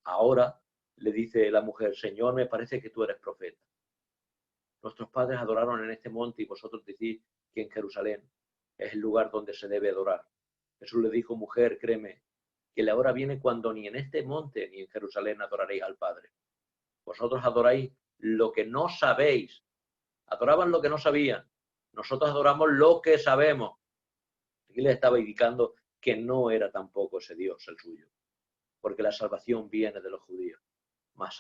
Ahora le dice la mujer, Señor, me parece que tú eres profeta. Nuestros padres adoraron en este monte y vosotros decís que en Jerusalén es el lugar donde se debe adorar. Jesús le dijo, mujer, créeme, que la hora viene cuando ni en este monte ni en Jerusalén adoraréis al Padre. Vosotros adoráis lo que no sabéis. Adoraban lo que no sabían. Nosotros adoramos lo que sabemos. Aquí les estaba indicando que no era tampoco ese Dios el suyo, porque la salvación viene de los judíos. Mas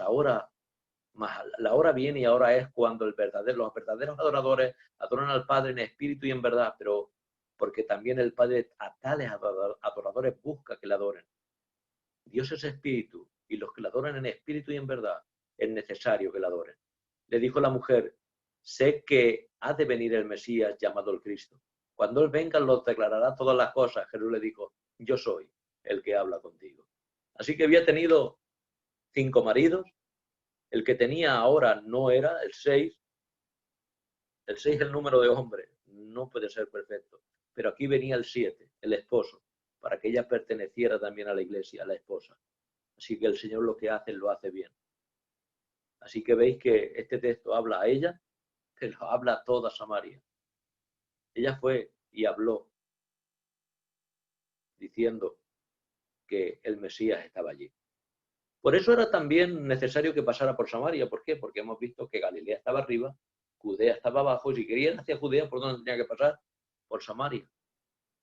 la hora viene y ahora es cuando los verdaderos adoradores adoran al Padre en espíritu y en verdad, pero porque también el Padre a tales adoradores busca que le adoren. Dios es espíritu y los que le adoran en espíritu y en verdad es necesario que le adoren. Le dijo la mujer, sé que ha de venir el Mesías llamado el Cristo. Cuando Él venga los declarará todas las cosas. Jesús le dijo, yo soy el que habla contigo. Así que había tenido 5 maridos. El que tenía ahora no era el 6. El 6 es el número de hombres. No puede ser perfecto. Pero aquí venía el 7, el esposo, para que ella perteneciera también a la iglesia, a la esposa. Así que el Señor lo que hace, lo hace bien. Así que veis que este texto habla a ella, pero habla a toda Samaria. Ella fue y habló, diciendo que el Mesías estaba allí. Por eso era también necesario que pasara por Samaria. ¿Por qué? Porque hemos visto que Galilea estaba arriba, Judea estaba abajo, y si querían hacia Judea, ¿por dónde tenía que pasar? Por Samaria.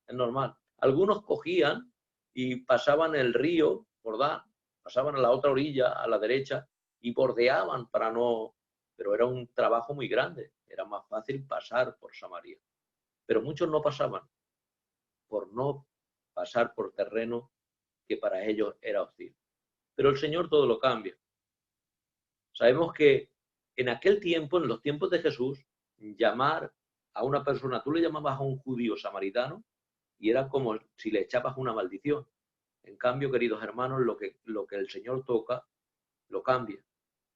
Es normal. Algunos cogían y pasaban el río Jordán, pasaban a la otra orilla, a la derecha, y bordeaban para no... Pero era un trabajo muy grande, era más fácil pasar por Samaria. Pero muchos no pasaban, por no pasar por terreno que para ellos era hostil. Pero el Señor todo lo cambia. Sabemos que en aquel tiempo, en los tiempos de Jesús, llamar a una persona, tú le llamabas a un judío samaritano y era como si le echabas una maldición. En cambio, queridos hermanos, lo que el Señor toca, lo cambia.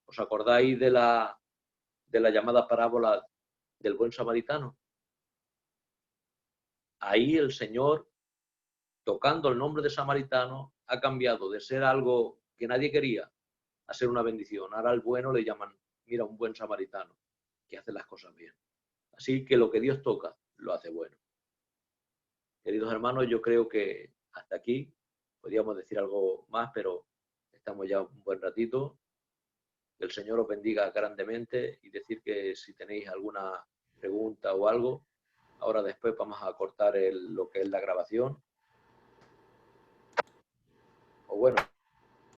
¿Os acordáis de la llamada parábola del buen samaritano? Ahí el Señor, tocando el nombre de samaritano, ha cambiado de ser algo que nadie quería a ser una bendición. Ahora al bueno le llaman, mira, un buen samaritano, que hace las cosas bien. Así que lo que Dios toca, lo hace bueno. Queridos hermanos, yo creo que hasta aquí podríamos decir algo más, pero estamos ya un buen ratito. Que el Señor os bendiga grandemente y decir que si tenéis alguna pregunta o algo, ahora después vamos a cortar lo que es la grabación. O bueno,